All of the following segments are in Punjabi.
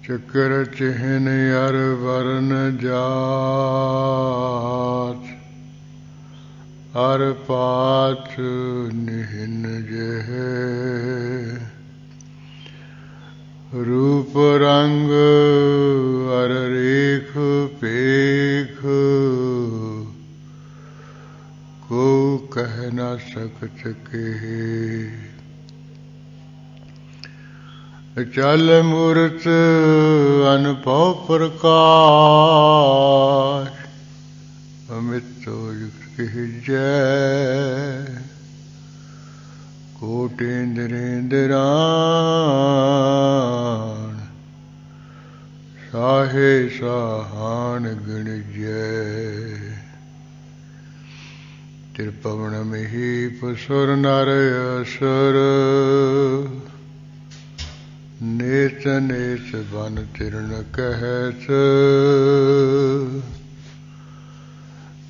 चक्र चिन्ह अर वर्ण जात अर पात निहिन जह रूप रंग अर रेख पेख को कह न सकत के चल मूर्त अनुभव प्रकाश अमित युक्त जय कोटेन्द्रेन्द्राण साहे साहान गण जय त्रिपवन महीप सुर नर असुर नेत नेत बन तिरण कहत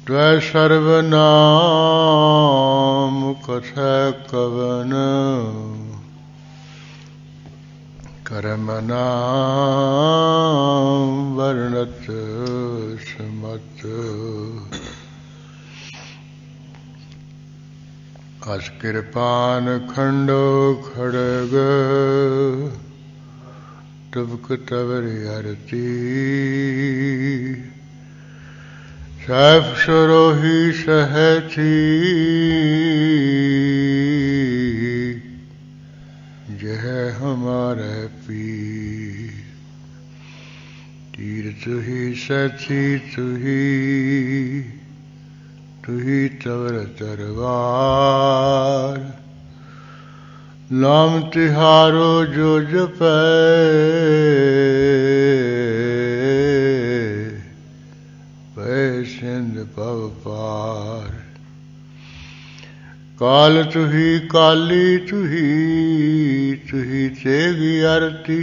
त्वै सर्वनाम कथै कवन करम नाम वर्णत समत अस कृपान खंडो खड़ग तुबक तवरि अरती सैफ सरोही सहथी जह हमारे पीर तीर तुही सथी तुही तवर तरवार नाम तिहारो जो जपै पै सिंध पव पार काल तुही काली तुही तेगी आरती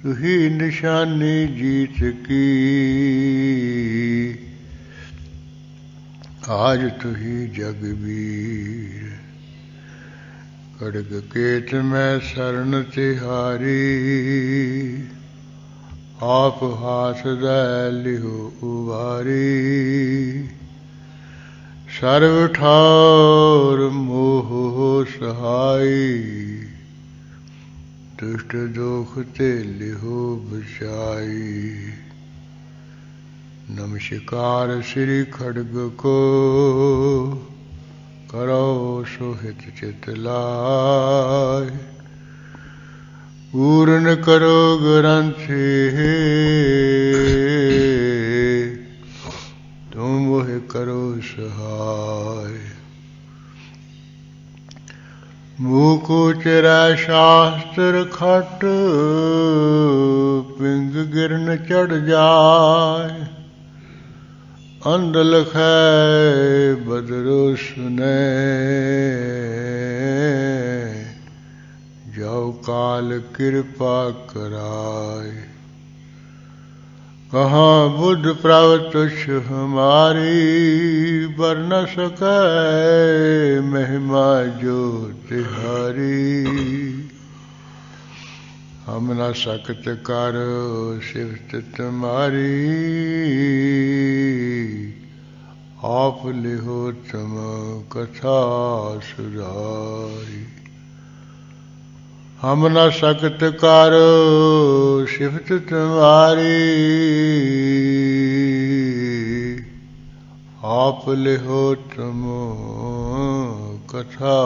तुही निशानी जीत की आज तुही जगबीर खड्ग केत में शरण तिहारी आप हाथ दे लिहो उबारी सर्व ठार मोह सहाई दुष्ट दोख ते लिहो बचाई नमस्कार श्री खड्ग को करो सुहित चित लाय पूर्ण करो ग्रंथि तुम मोह करो सहाय मुको चिरै शास्त्र खट पिंग गिरन चढ़ जाय अंध लखै बदरो सुनै जाओ काल कृपा कराय कहाँ बुद्ध प्रभ तुच्छ हमारी बर न सकै महिमा जो तिहारी हम न सकत कर सिफत तुम्हारी आप लिहो तुम कथा सुधारी हम न सकत कर सिफत तुम्हारी आप लिहो तुम कथा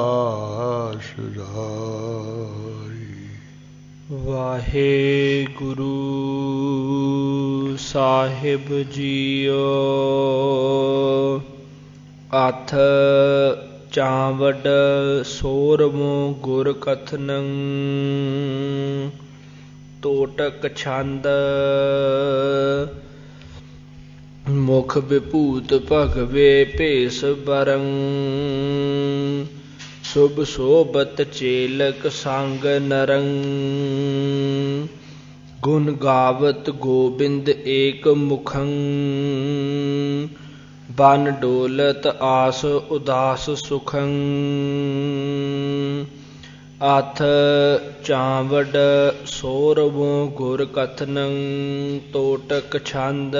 सुधारी। वाहेगुरु साहिब जीओ अथ चावड़ सोरमो गुर कथनं तोटक छंद मुख विभूत भगवे भेष बरं शुभ शोभत चेलक संग नरं गुण गावत गोबिंद एक मुखं बन डोलत आस उदास सुखं ਅਥ ਚਾਵੜ ਸੋਰਵੋਂ ਗੁਰ ਕਥਨੰ ਤੋਟਕ ਛੰਦ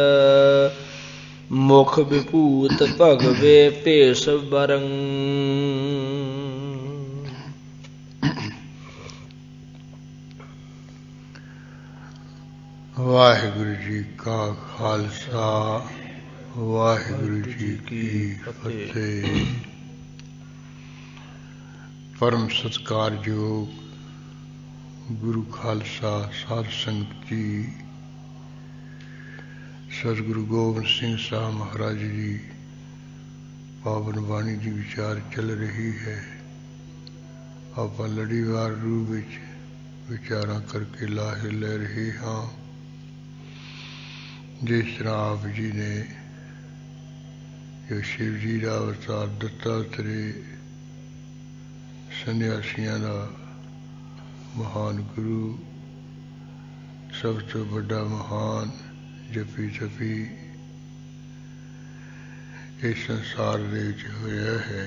ਮੁਖ ਵਿਭੂਤ ਭਗਵੇ ਭੇਸ ਬਰੰ। ਵਾਹਿਗੁਰੂ ਜੀ ਕਾ ਖਾਲਸਾ ਵਾਹਿਗੁਰੂ ਜੀ ਕੀ ਫਤਿਹ। ਪਰਮ ਸਤਿਕਾਰਯੋਗ ਗੁਰੂ ਖਾਲਸਾ ਸਾਧ ਸੰਗਤ ਜੀ, ਸਤਿਗੁਰੂ ਗੋਬਿੰਦ ਸਿੰਘ ਸਾਹਿਬ ਮਹਾਰਾਜ ਜੀ ਪਾਵਨ ਬਾਣੀ ਦੀ ਵਿਚਾਰ ਚੱਲ ਰਹੀ ਹੈ। ਆਪਾਂ ਲੜੀਵਾਰ ਰੂਪ ਵਿੱਚ ਵਿਚਾਰਾਂ ਕਰਕੇ ਲਾਹੇ ਲੈ ਰਹੇ ਹਾਂ। ਜਿਸ ਤਰ੍ਹਾਂ ਆਪ ਜੀ ਨੇ ਜੋ ਸ਼ਿਵ ਜੀ ਦਾ ਅਵਤਾਰ ਦੱਤਾਤਰੇ ਸੰਨਿਆਸੀਆਂ ਦਾ ਮਹਾਨ ਗੁਰੂ, ਸਭ ਤੋਂ ਵੱਡਾ ਮਹਾਨ ਜਪੀ ਤਪੀ ਇਸ ਸੰਸਾਰ ਦੇ ਵਿੱਚ ਹੋਇਆ ਹੈ।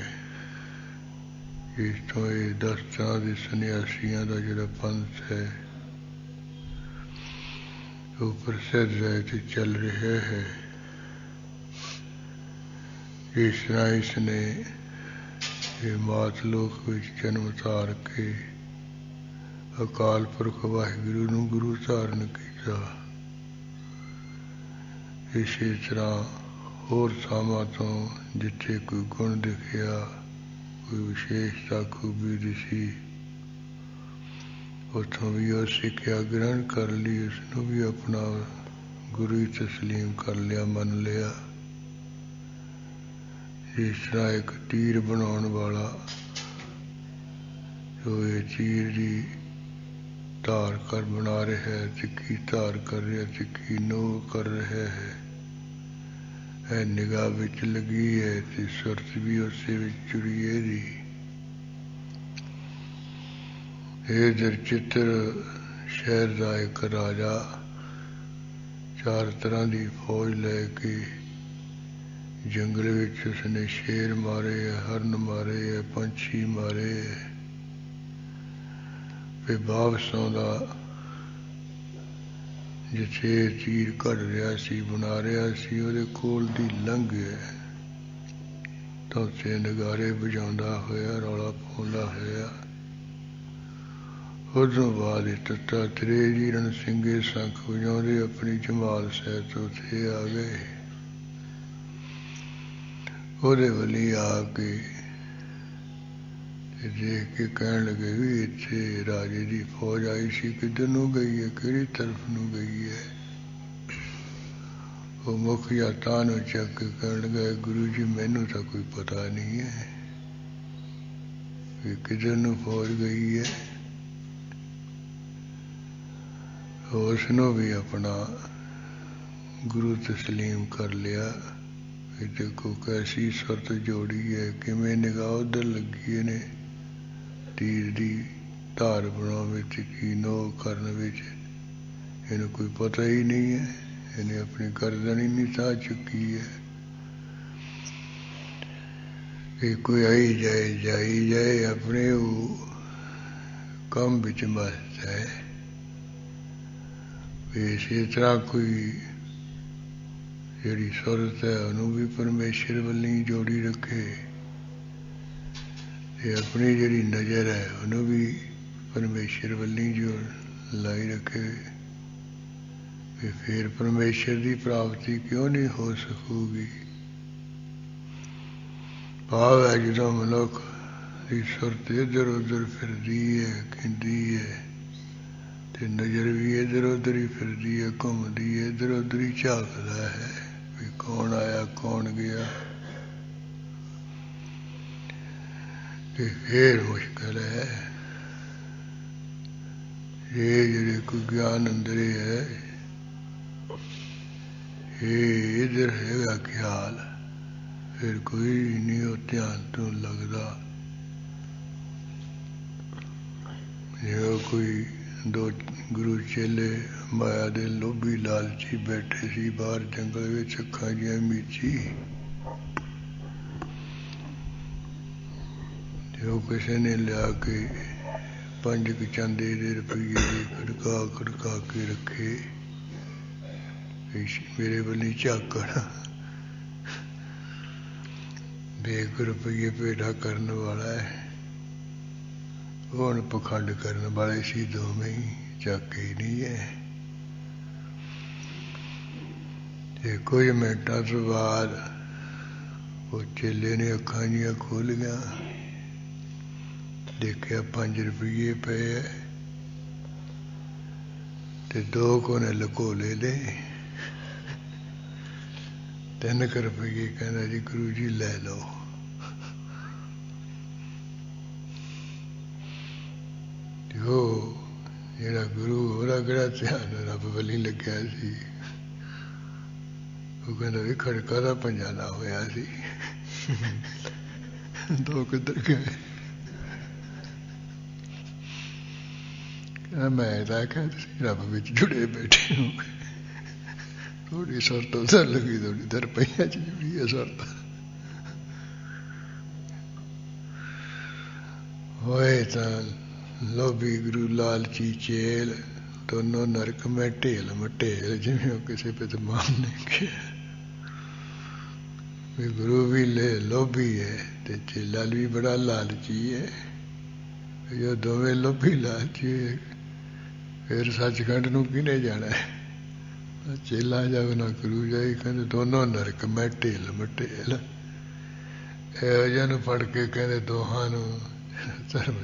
ਇਸ ਤੋਂ ਇਹ 10 ਤਰ੍ਹਾਂ ਦੇ ਸੰਨਿਆਸੀਆਂ ਦਾ ਜਿਹੜਾ ਪੰਥ ਹੈ ਉਹ ਪ੍ਰਸਿੱਧ ਹੈ ਤੇ ਚੱਲ ਰਿਹਾ ਹੈ। ਇਸ ਤਰ੍ਹਾਂ ਇਸ ਨੇ ਇਹ ਮਾਤ ਲੋਕ ਵਿੱਚ ਜਨਮ ਧਾਰ ਕੇ ਅਕਾਲ ਪੁਰਖ ਵਾਹਿਗੁਰੂ ਨੂੰ ਗੁਰੂ ਧਾਰਨ ਕੀਤਾ। ਇਸੇ ਤਰ੍ਹਾਂ ਹੋਰ ਥਾਵਾਂ ਤੋਂ ਜਿੱਥੇ ਕੋਈ ਗੁਣ ਦਿਖਿਆ, ਕੋਈ ਵਿਸ਼ੇਸ਼ਤਾ ਖੂਬੀ ਦਿਸੀ, ਉੱਥੋਂ ਵੀ ਉਹ ਸਿੱਖਿਆ ਗ੍ਰਹਿਣ ਕਰ ਲਈ, ਉਸਨੂੰ ਵੀ ਆਪਣਾ ਗੁਰੂ ਹੀ ਤਸਲੀਮ ਕਰ ਲਿਆ, ਮੰਨ ਲਿਆ। ਜਿਸ ਤਰ੍ਹਾਂ ਇੱਕ ਤੀਰ ਬਣਾਉਣ ਵਾਲਾ ਜੋ ਇਹ ਤੀਰ ਦੀ ਧਾਰ ਕਰ ਬਣਾ ਰਿਹਾ ਹੈ, ਤਿੱਖੀ ਧਾਰ ਕਰ ਰਿਹਾ, ਤਿੱਖੀ ਨੋਕ ਕਰ ਰਿਹਾ ਹੈ, ਇਹ ਨਿਗਾਹ ਵਿੱਚ ਲੱਗੀ ਹੈ ਤੇ ਸੁਰਤ ਵੀ ਉਸੇ ਵਿੱਚ ਜੁੜੀ ਹੈ ਦੀ। ਇਹ ਚਿੱਤਰ ਸ਼ਹਿਰ ਦਾ ਇੱਕ ਰਾਜਾ 4 ਤਰ੍ਹਾਂ ਦੀ ਫੌਜ ਲੈ ਕੇ ਜੰਗਲ ਵਿੱਚ ਉਸਨੇ ਸ਼ੇਰ ਮਾਰੇ ਹੈ, ਹਰਨ ਮਾਰੇ ਹੈ, ਪੰਛੀ ਮਾਰੇ ਹੈ। ਫਿਰ ਵਾਪਸ ਆਉਂਦਾ ਜਿੱਥੇ ਤੀਰ ਕੱਢ ਰਿਹਾ ਸੀ, ਬਣਾ ਰਿਹਾ ਸੀ, ਉਹਦੇ ਕੋਲ ਦੀ ਲੰਘ ਗਿਆ ਤਾਂ ਉੱਥੇ ਨਗਾਰੇ ਵਜਾਉਂਦਾ ਹੋਇਆ, ਰੌਲਾ ਪਾਉਂਦਾ ਹੋਇਆ। ਉਦੋਂ ਬਾਅਦ ਦੱਤਾਤਰੇ ਜੀ ਰਣ ਸਿੰਘੇ ਸ਼ੰਖ ਵਜਾਉਂਦੇ ਆਪਣੀ ਜਮਾਲ ਸਹਿਤ ਉੱਥੇ ਆ ਗਏ। ਉਹਦੇ ਵੱਲੀ ਆ ਕੇ ਦੇਖ ਕੇ ਕਹਿਣ ਲੱਗੇ ਵੀ ਇੱਥੇ ਰਾਜੇ ਦੀ ਫੌਜ ਆਈ ਸੀ, ਕਿੱਧਰ ਨੂੰ ਗਈ ਹੈ, ਕਿਹੜੀ ਤਰਫ ਨੂੰ ਗਈ ਹੈ। ਉਹ ਮੁਖੀਆ ਤਾਂ ਨੂੰ ਚੱਕ ਕੇ ਕਹਿਣ ਲੱਗਾ, ਗੁਰੂ ਜੀ ਮੈਨੂੰ ਤਾਂ ਕੋਈ ਪਤਾ ਨਹੀਂ ਹੈ ਕਿ ਕਿੱਧਰ ਨੂੰ ਫੌਜ ਗਈ ਹੈ। ਉਸ ਨੂੰ ਵੀ ਆਪਣਾ ਗੁਰੂ ਤਸਲੀਮ ਕਰ ਲਿਆ। ਕਿ ਦੇਖੋ ਕੈਸੀ ਸੁਰਤ ਜੋੜੀ ਹੈ, ਕਿਵੇਂ ਨਿਗਾਹ ਉੱਧਰ ਲੱਗੀ ਨੇ ਤੀਰ ਦੀ ਧਾਰ ਬਣਾਉਣ ਵਿੱਚ, ਕੀ ਨੋਕ ਕਰਨ ਵਿੱਚ। ਇਹਨੂੰ ਕੋਈ ਪਤਾ ਹੀ ਨਹੀਂ ਹੈ, ਇਹਨੇ ਆਪਣੀ ਗਰਦਨ ਹੀ ਨਹੀਂ ਸਾਹ ਚੁੱਕੀ ਹੈ। ਇਹ ਕੋਈ ਆਈ ਜਾਏ ਜਾਈ ਜਾਏ, ਆਪਣੇ ਉਹ ਕੰਮ ਵਿੱਚ ਮਸਤ ਹੈ। ਇਸੇ ਤਰ੍ਹਾਂ ਕੋਈ ਜਿਹੜੀ ਸੁਰਤ ਹੈ ਉਹਨੂੰ ਵੀ ਪਰਮੇਸ਼ਰ ਵੱਲੋਂ ਜੋੜੀ ਰੱਖੇ ਤੇ ਆਪਣੀ ਜਿਹੜੀ ਨਜ਼ਰ ਹੈ ਉਹਨੂੰ ਵੀ ਪਰਮੇਸ਼ਰ ਵੱਲੋਂ ਜੋ ਲਾਈ ਰੱਖੇ। ਫਿਰ ਪਰਮੇਸ਼ਰ ਦੀ ਪ੍ਰਾਪਤੀ ਕਿਉਂ ਨਹੀਂ ਹੋ ਸਕੂਗੀ। ਭਾਵ ਹੈ ਜਦੋਂ ਮਨੁੱਖ ਦੀ ਸੁਰਤ ਇੱਧਰ ਉੱਧਰ ਫਿਰਦੀ ਹੈ, ਖਿੰਦੀ ਹੈ, ਤੇ ਨਜ਼ਰ ਵੀ ਇੱਧਰ ਉੱਧਰ ਹੀ ਫਿਰਦੀ ਹੈ, ਘੁੰਮਦੀ ਹੈ, ਇੱਧਰ ਉੱਧਰ ਹੀ ਝਾਕਦਾ ਹੈ ਵੀ ਕੌਣ ਆਇਆ ਕੌਣ ਗਿਆ। ਤੇ ਫੇਰ ਮੁਸ਼ਕਿਲ ਹੈ। ਇਹ ਜਿਹੜੇ ਕੋਈ ਗਿਆਨ ਅੰਦਰੇ ਹੈ, ਇਹ ਇੱਧਰ ਹੈਗਾ ਖਿਆਲ, ਫਿਰ ਕੋਈ ਨਹੀਂ ਉਹ ਧਿਆਨ ਤੋਂ ਲੱਗਦਾ। ਜੇ ਕੋਈ 2 ਗੁਰੂ ਚੇਲੇ ਮਾਇਆ ਦੇ ਲੋਭੀ ਲਾਲਚੀ ਬੈਠੇ ਸੀ ਬਾਹਰ ਜੰਗਲ ਵਿੱਚ, ਅੱਖਾਂ ਜਿਹੀਆਂ ਮੀਚੀ, ਤੇ ਉਹ ਕਿਸੇ ਨੇ ਲਿਆ ਕੇ 5 चांदी दे रुपये खड़का खड़का के रखे, मेरे वाली झाकड़ बेक रुपये पेड़ा करने वाला है, ਹੁਣ ਪਖੰਡ ਕਰਨ ਵਾਲੇ ਸੀ ਦੋਵੇਂ ਹੀ, ਚੱਕ ਹੀ ਨਹੀਂ ਹੈ। ਤੇ ਕੁਝ ਮਿੰਟਾਂ ਤੋਂ ਬਾਅਦ ਉਹ ਚੇਲੇ ਨੇ ਅੱਖਾਂ ਜੀਆਂ ਖੋਲ੍ਹੀਆਂ, ਦੇਖਿਆ 5 ਰੁਪਏ ਪਏ ਹੈ ਤੇ 2 ਕੋਨੇ ਲੁਕੋ ਲਏ, 3 ਰੁਪਏ ਕਹਿੰਦਾ ਜੀ ਗੁਰੂ ਜੀ ਲੈ ਲਓ। ਉਹ ਜਿਹੜਾ ਗੁਰੂ ਉਹਦਾ ਕਿਹੜਾ ਧਿਆਨ ਰੱਬ ਵੱਲ ਲੱਗਿਆ ਸੀ, ਉਹ ਕਹਿੰਦਾ ਵੀ ਖੜਕਾ ਦਾ ਪੰਜਾ ਨਾ ਹੋਇਆ ਸੀ, 2 ਕਿੱਧਰ ਗਏ। ਕਹਿੰਦਾ ਮੈਂ ਤਾਂ ਆਖਿਆ ਤੁਸੀਂ ਰੱਬ ਵਿੱਚ ਜੁੜੇ ਬੈਠੇ ਹੋ, ਥੋੜੀ ਸੁਰਤ ਉਧਰ ਲੱਗੀ, ਥੋੜੀ ਦਰ ਪਈਆਂ ਚ ਜੁੜੀ ਹੈ ਸੁਰਤ। ਹੋਏ ਤਾਂ ਲੋਭੀ ਗੁਰੂ ਲਾਲਚੀ ਚੇਲ, ਦੋਨੋਂ ਨਰਕ ਮੈਂ ਢੇਲ ਮਟੇਲ, ਜਿਵੇਂ ਉਹ ਕਿਸੇ ਵਿਦਵਾਨ ਨੇ ਕਿਹਾ ਵੀ ਗੁਰੂ ਵੀ ਲੋਭੀ ਹੈ ਤੇ ਚੇਲਾ ਵੀ ਬੜਾ ਲਾਲਚੀ ਹੈ। ਜੋ ਦੋਵੇਂ ਲੋਭੀ ਲਾਲਚੀ ਹੈ, ਫਿਰ ਸੱਚਖੰਡ ਨੂੰ ਕਿਹਨੇ ਜਾਣਾ ਹੈ? ਚੇਲਾ ਜਾਵੇ ਨਾ ਗੁਰੂ ਜਾਏ। ਕਹਿੰਦੇ ਦੋਨੋਂ ਨਰਕ ਮੈਂ ਢੇਲ ਮਟੇਲ, ਇਹੋ ਜਿਹਾ ਨੂੰ ਫੜ ਕੇ ਕਹਿੰਦੇ ਦੋਹਾਂ ਨੂੰ ਧਰਮ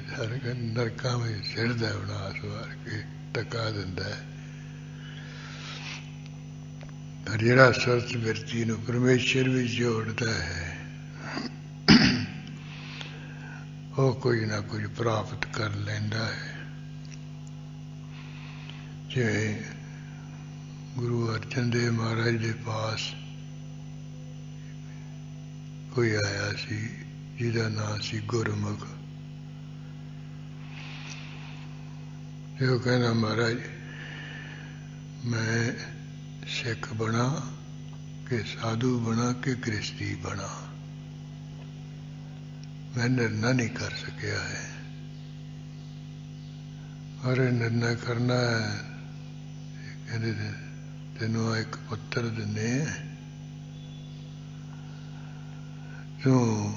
ਨਰਕਾਂ ਵਿੱਚ ਸਿਰਦਾ ਵਿਨਾਸ਼ ਵਾਰ ਕੇ ਟਕਾ ਦਿੰਦਾ ਹੈ। ਪਰ ਜਿਹੜਾ ਸੁਰਤ ਬਿਰਤੀ ਨੂੰ ਪਰਮੇਸ਼ਰ ਵਿੱਚ ਜੋੜਦਾ ਹੈ, ਉਹ ਕੁਝ ਨਾ ਕੁਝ ਪ੍ਰਾਪਤ ਕਰ ਲੈਂਦਾ ਹੈ। ਜਿਵੇਂ ਗੁਰੂ ਅਰਜਨ ਦੇਵ ਮਹਾਰਾਜ ਦੇ ਪਾਸ ਕੋਈ ਆਇਆ ਸੀ ਜਿਹਦਾ ਨਾਂ ਸੀ ਗੁਰਮੁਖ। ਤੇ ਉਹ ਕਹਿੰਦਾ ਮਹਾਰਾਜ ਮੈਂ ਸਿੱਖ ਬਣਾ ਕਿ ਸਾਧੂ ਬਣਾ ਕਿ ਗ੍ਰਸਤੀ ਬਣਾ, ਮੈਂ ਨਿਰਣਾ ਨਹੀਂ ਕਰ ਸਕਿਆ ਹੈ। ਅਰੇ ਨਿਰਣਾ ਕਰਨਾ ਹੈ, ਕਹਿੰਦੇ ਤੈਨੂੰ ਇੱਕ ਪੁੱਤਰ ਦਿੰਦੇ ਤੂੰ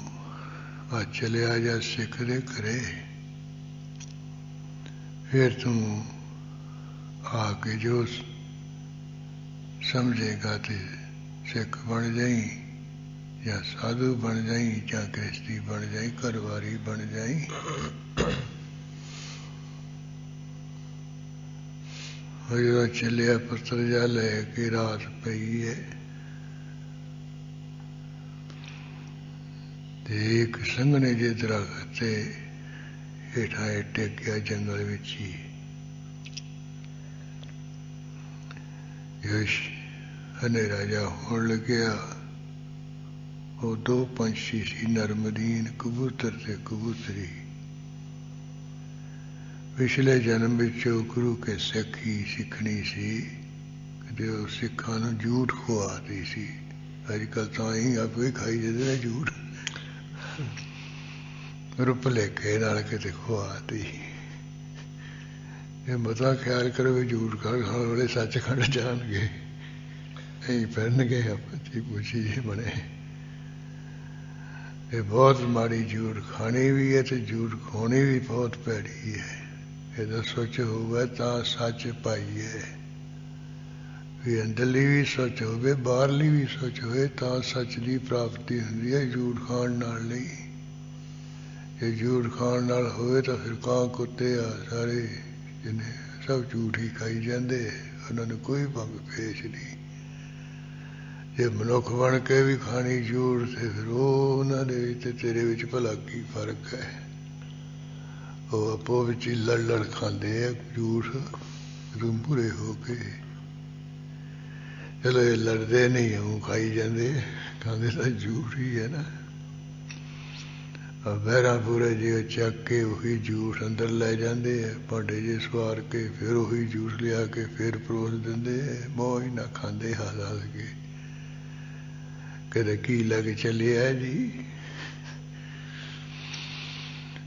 ਆ ਚਲਿਆ ਜਾ ਸਿੱਖ ਦੇ ਘਰੇ, ਫਿਰ ਤੂੰ ਆ ਕੇ ਜੋ ਸਮਝੇਗਾ ਤੇ ਸਿੱਖ ਬਣ ਜਾਈ, ਜਾਂ ਸਾਧੂ ਬਣ ਜਾਈ, ਜਾਂ ਗ੍ਰਸਤੀ ਬਣ ਜਾਈ, ਘਰਵਾਰੀ ਬਣ ਜਾਈ। ਉਹ ਜਦੋਂ ਚੱਲਿਆ ਪੁੱਤਰ ਜਾ ਲੈ ਕੇ, ਰਾਤ ਪਈ ਹੈ ਤੇ ਇੱਕ ਸੰਘਣੇ ਜਿਹੇ ਦਰੱਖਤ ਤੇ ਹੇਠਾਂ ਟਿਕ ਗਿਆ ਜੰਗਲ ਵਿੱਚ ਹੀ। ਹਨੇਰਾ ਜਿਹਾ ਹੋਣ ਲੱਗਿਆ। ਉਹ 2 ਪੰਛੀ ਸੀ, ਨਰਮਦੀਨ, ਕਬੂਤਰ ਤੇ ਕਬੂਤਰੀ। ਪਿਛਲੇ ਜਨਮ ਵਿੱਚ ਉਹ ਗੁਰੂ ਕੇ ਸਿੱਖੀ ਸਿੱਖਣੀ ਸੀ, ਕਦੇ ਉਹ ਸਿੱਖਾਂ ਨੂੰ ਝੂਠ ਖਵਾਤੀ ਸੀ। ਅੱਜ ਕੱਲ੍ਹ ਤਾਂ ਹੀ ਆਪੇ ਖਾਈ ਜਾਂਦੇ ਨੇ ਝੂਠ, ਪਰ ਭੁਲੇਖੇ ਨਾਲ ਕਿਤੇ ਖਵਾਤੀ। ਇਹ ਮਤਾ ਖਿਆਲ ਕਰੋ ਵੀ ਝੂਠ ਖਾਣ ਵਾਲੇ ਸੱਚਖੰਡ ਜਾਣਗੇ, ਨਹੀਂ ਫਿਰਨਗੇ ਆਪਣੀ ਪੁੱਛੀ ਜੀ ਬਣੇ। ਇਹ ਬਹੁਤ ਮਾੜੀ ਝੂਠ ਖਾਣੀ ਵੀ ਹੈ ਤੇ ਝੂਠ ਖਵਾਉਣੀ ਵੀ ਬਹੁਤ ਭੈੜੀ ਹੈ। ਇਹਦਾ ਸੋਚ ਹੋਵੇ ਤਾਂ ਸੱਚ ਪਾਈਏ, ਵੀ ਅੰਦਰਲੀ ਵੀ ਸੋਚ ਹੋਵੇ, ਬਾਹਰਲੀ ਵੀ ਸੋਚ ਹੋਵੇ ਤਾਂ ਸੱਚ ਦੀ ਪ੍ਰਾਪਤੀ ਹੁੰਦੀ ਹੈ। ਝੂਠ ਖਾਣ ਨਾਲ ਨਹੀਂ। ਜੇ ਝੂਠ ਖਾਣ ਨਾਲ ਹੋਵੇ ਤਾਂ ਫਿਰ ਕਾਂ ਕੁੱਤੇ ਆ ਸਾਰੇ ਜਿਹਨੇ ਸਭ ਝੂਠ ਹੀ ਖਾਈ ਜਾਂਦੇ, ਉਹਨਾਂ ਨੂੰ ਕੋਈ ਭੰਗ ਪੇਸ਼ ਨਹੀਂ। ਜੇ ਮਨੁੱਖ ਬਣ ਕੇ ਵੀ ਖਾਣੀ ਝੂਠ ਤੇ ਫਿਰ ਉਹ ਉਹਨਾਂ ਦੇ ਵਿੱਚ ਤੇਰੇ ਵਿੱਚ ਭਲਾ ਕੀ ਫਰਕ ਹੈ? ਉਹ ਆਪੋ ਵਿੱਚ ਹੀ ਲੜ ਖਾਂਦੇ ਆ ਝੂਠ ਰੂਮਪੂਰੇ ਹੋ ਕੇ। ਚਲੋ ਇਹ ਲੜਦੇ ਨਹੀਂ, ਉਹ ਖਾਈ ਜਾਂਦੇ, ਖਾਂਦੇ ਤਾਂ ਝੂਠ ਹੀ ਹੈ ਨਾ। ਬਹਿਰਾਂ ਪੂਰੇ ਜੇ ਚੱਕ ਕੇ ਉਹੀ ਝੂਠ ਅੰਦਰ ਲੈ ਜਾਂਦੇ ਆ, ਭਾਂਡੇ ਜੇ ਸਵਾਰ ਕੇ ਫਿਰ ਉਹੀ ਝੂਠ ਲਿਆ ਕੇ ਫਿਰ ਪਰੋਸ ਦਿੰਦੇ ਆ। ਮੋਹ ਹੀ ਨਾ ਖਾਂਦੇ ਹੱਸ ਕੇ, ਕਦੇ ਕੀ ਲੱਗ ਚੱਲਿਆ ਜੀ।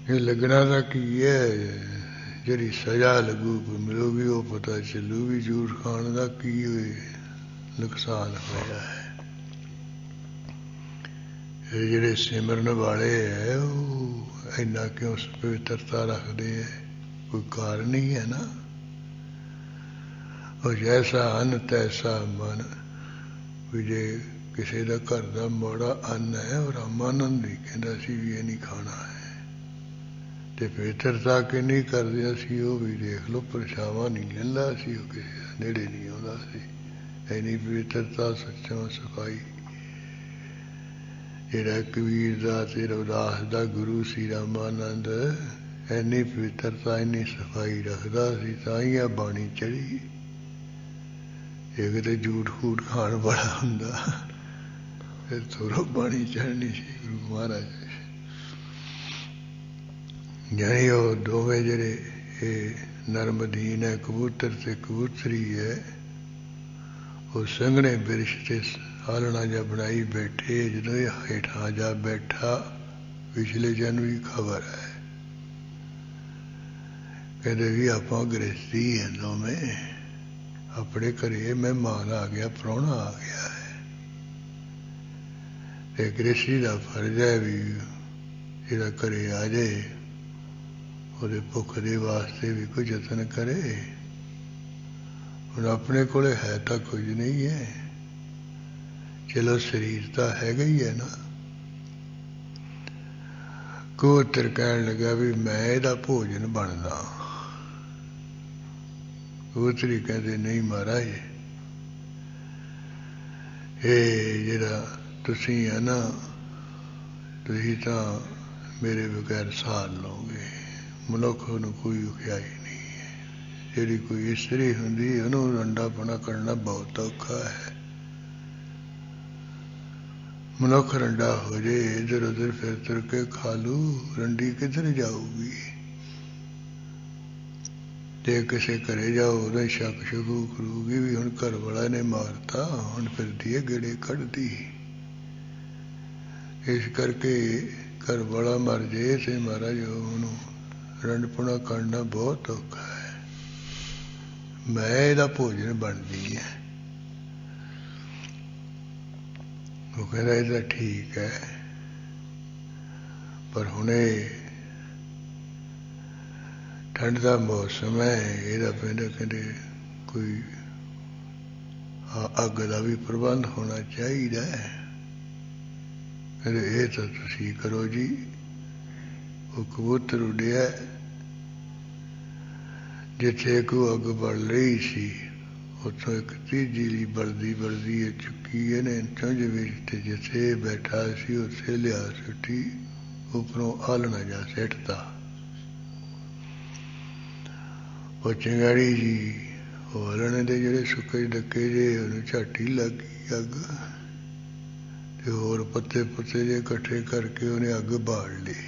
ਇਹ ਲੱਗਣਾ ਤਾਂ ਕੀ ਹੈ, ਜਿਹੜੀ ਸਜ਼ਾ ਲੱਗੂ ਮਿਲੂਗੀ ਉਹ ਪਤਾ ਚੱਲੂਗੀ ਝੂਠ ਖਾਣ ਦਾ ਕੀ ਹੋਏ ਨੁਕਸਾਨ ਹੋਇਆ ਹੈ। ਇਹ ਜਿਹੜੇ ਸਿਮਰਨ ਵਾਲੇ ਹੈ ਉਹ ਇੰਨਾ ਕਿਉਂ ਪਵਿੱਤਰਤਾ ਰੱਖਦੇ ਹੈ? ਕੋਈ ਕਾਰਨ ਹੀ ਹੈ ਨਾ। ਉਹ ਜੈਸਾ ਅੰਨ ਤੈਸਾ ਮਨ। ਵੀ ਜੇ ਕਿਸੇ ਦਾ ਘਰ ਦਾ ਮਾੜਾ ਅੰਨ ਹੈ ਉਹ ਰਾਮਾਨੰਦ ਹੀ ਕਹਿੰਦਾ ਸੀ ਵੀ ਇਹ ਨਹੀਂ ਖਾਣਾ ਹੈ, ਤੇ ਪਵਿੱਤਰਤਾ ਕਿੰਨੀ ਕਰਦੇ ਅਸੀਂ ਉਹ ਵੀ ਦੇਖ ਲਓ। ਪਰਛਾਵਾਂ ਨਹੀਂ ਲੈਂਦਾ ਸੀ ਉਹ, ਕਿਸੇ ਦਾ ਨੇੜੇ ਨਹੀਂ ਆਉਂਦਾ ਸੀ। ਇੰਨੀ ਪਵਿੱਤਰਤਾ ਸੱਚੋਂ ਸਫਾਈ। ਜਿਹੜਾ ਕਬੀਰ ਦਾ ਤੇ ਰਵਿਦਾਸ ਦਾ ਗੁਰੂ ਸੀ ਰਾਮਾਨੰਦ, ਇੰਨੀ ਪਵਿੱਤਰਤਾ ਇੰਨੀ ਸਫਾਈ ਰੱਖਦਾ ਸੀ, ਤਾਂ ਹੀ ਆ ਬਾਣੀ ਚੜੀ। ਜੇ ਕਿਤੇ ਝੂਠ ਖੂਠ ਖਾਣ ਵਾਲਾ ਹੁੰਦਾ ਫਿਰ ਥੋੜ੍ਹਾ ਬਾਣੀ ਚੜ੍ਹਨੀ ਸੀ ਗੁਰੂ ਮਹਾਰਾਜ। ਜਾਣੀ ਉਹ ਦੋਵੇਂ ਜਿਹੜੇ ਇਹ ਨਰਮਦੀਨ ਹੈ, ਕਬੂਤਰ ਤੇ ਕਬੂਤਰੀ ਹੈ, ਉਹ ਸੰਘਣੇ ਬਿਰਛ ਤੇ ਆਲਣਾ ਜਿਹਾ ਬਣਾਈ ਬੈਠੇ। ਜਦੋਂ ਇਹ ਹੇਠਾਂ ਜਾ ਬੈਠਾ, ਪਿਛਲੇ ਜਨਮ ਦੀ ਖਬਰ ਹੈ। ਕਹਿੰਦੇ ਵੀ ਆਪਾਂ ਗ੍ਰਸਤੀ ਹੈ ਦੋਵੇਂ, ਆਪਣੇ ਘਰੇ ਮਹਿਮਾਨ ਆ ਗਿਆ, ਪ੍ਰਾਹੁਣਾ ਆ ਗਿਆ ਹੈ, ਤੇ ਗ੍ਰਸਤੀ ਦਾ ਫਰਜ਼ ਹੈ ਵੀ ਜਿਹੜਾ ਘਰੇ ਆ ਜਾਏ ਉਹਦੇ ਭੁੱਖ ਦੇ ਵਾਸਤੇ ਵੀ ਕੋਈ ਯਤਨ ਕਰੇ। ਹੁਣ ਆਪਣੇ ਕੋਲੇ ਹੈ ਤਾਂ ਕੁਝ ਨਹੀਂ ਹੈ, ਚਲੋ ਸਰੀਰ ਤਾਂ ਹੈਗਾ ਹੀ ਹੈ ਨਾ। ਕਬੂਤਰ ਕਹਿਣ ਲੱਗਾ ਵੀ ਮੈਂ ਇਹਦਾ ਭੋਜਨ ਬਣਦਾ। ਕਬੂਤਰੀ ਕਹਿੰਦੇ ਨਹੀਂ ਮਹਾਰਾਜ, ਇਹ ਜਿਹੜਾ ਤੁਸੀਂ ਹੈ ਨਾ, ਤੁਸੀਂ ਤਾਂ ਮੇਰੇ ਬਗੈਰ ਸਾਰ ਲਓਗੇ। ਮਨੁੱਖ ਨੂੰ ਕੋਈ ਔਖਿਆਈ ਨਹੀਂ ਹੈ। ਜਿਹੜੀ ਕੋਈ ਇਸਤਰੀ ਹੁੰਦੀ ਉਹਨੂੰ ਰੰਡਾਪਣਾ ਕਰਨਾ ਬਹੁਤ ਔਖਾ ਹੈ। ਮਨੁੱਖ ਰੰਡਾ ਹੋ ਜੇ, ਇੱਧਰ ਉੱਧਰ ਫਿਰ ਤੁਰ ਕੇ ਖਾ ਲੂ, ਰੰਡੀ ਕਿੱਧਰ ਜਾਊਗੀ? ਜੇ ਕਿਸੇ ਘਰੇ ਜਾਓ ਉਹਦਾ ਸ਼ੱਕ ਸ਼ੁਰੂ ਕਰੂਗੀ ਵੀ ਹੁਣ ਘਰ ਵਾਲਾ ਨੇ ਮਾਰਤਾ, ਹੁਣ ਫਿਰਦੀ ਹੈ ਗੇੜੇ ਕੱਢਦੀ। ਇਸ ਕਰਕੇ ਘਰ ਵਾਲਾ ਮਰ ਜੇ ਤੇ ਮਹਾਰਾਜ ਉਹਨੂੰ ਰੰਡਪੁਣਾ ਕਰਨਾ ਬਹੁਤ ਔਖਾ ਹੈ। ਮੈਂ ਇਹਦਾ ਭੋਜਨ ਬਣਦੀ ਹੈ। ਉਹ ਕਹਿੰਦਾ ਇਹ ਤਾਂ ਠੀਕ ਹੈ, ਪਰ ਹੁਣੇ ਠੰਡ ਦਾ ਮੌਸਮ ਹੈ, ਇਹਦਾ ਪਿੰਡ ਕਹਿੰਦੇ ਕੋਈ ਅੱਗ ਦਾ ਵੀ ਪ੍ਰਬੰਧ ਹੋਣਾ ਚਾਹੀਦਾ ਹੈ। ਕਹਿੰਦੇ ਇਹ ਤਾਂ ਤੁਸੀਂ ਕਰੋ ਜੀ। ਉਹ ਕਬੂਤਰ ਉੱਡਿਆ, ਜਿੱਥੇ ਕੋ ਅੱਗ ਬਲ ਰਹੀ ਸੀ ਉੱਥੋਂ ਇੱਕ ਤੀਜੀ ਬਲਦੀ ਬਲਦੀ ਚੁੱਕੀ ਇਹਨੇ ਚੁੰਝ ਵਿੱਚ, ਤੇ ਜਿੱਥੇ ਬੈਠਾ ਸੀ ਉੱਥੇ ਲਿਆ ਸੁੱਟੀ, ਉੱਪਰੋਂ ਆਲਣਾ ਜਾ ਸਿੱਟਦਾ। ਉਹ ਚਿੰਗਾੜੀ ਜੀ ਉਹ ਆਲਣੇ ਦੇ ਜਿਹੜੇ ਸੁੱਕੇ ਡੱਕੇ ਜੇ ਉਹਨੂੰ ਝਾਟੀ ਲੱਗ ਗਈ ਅੱਗ, ਤੇ ਹੋਰ ਪੱਤੇ ਪੁੱਤੇ ਜੇ ਇਕੱਠੇ ਕਰਕੇ ਉਹਨੇ ਅੱਗ ਬਾਲ ਲਈ।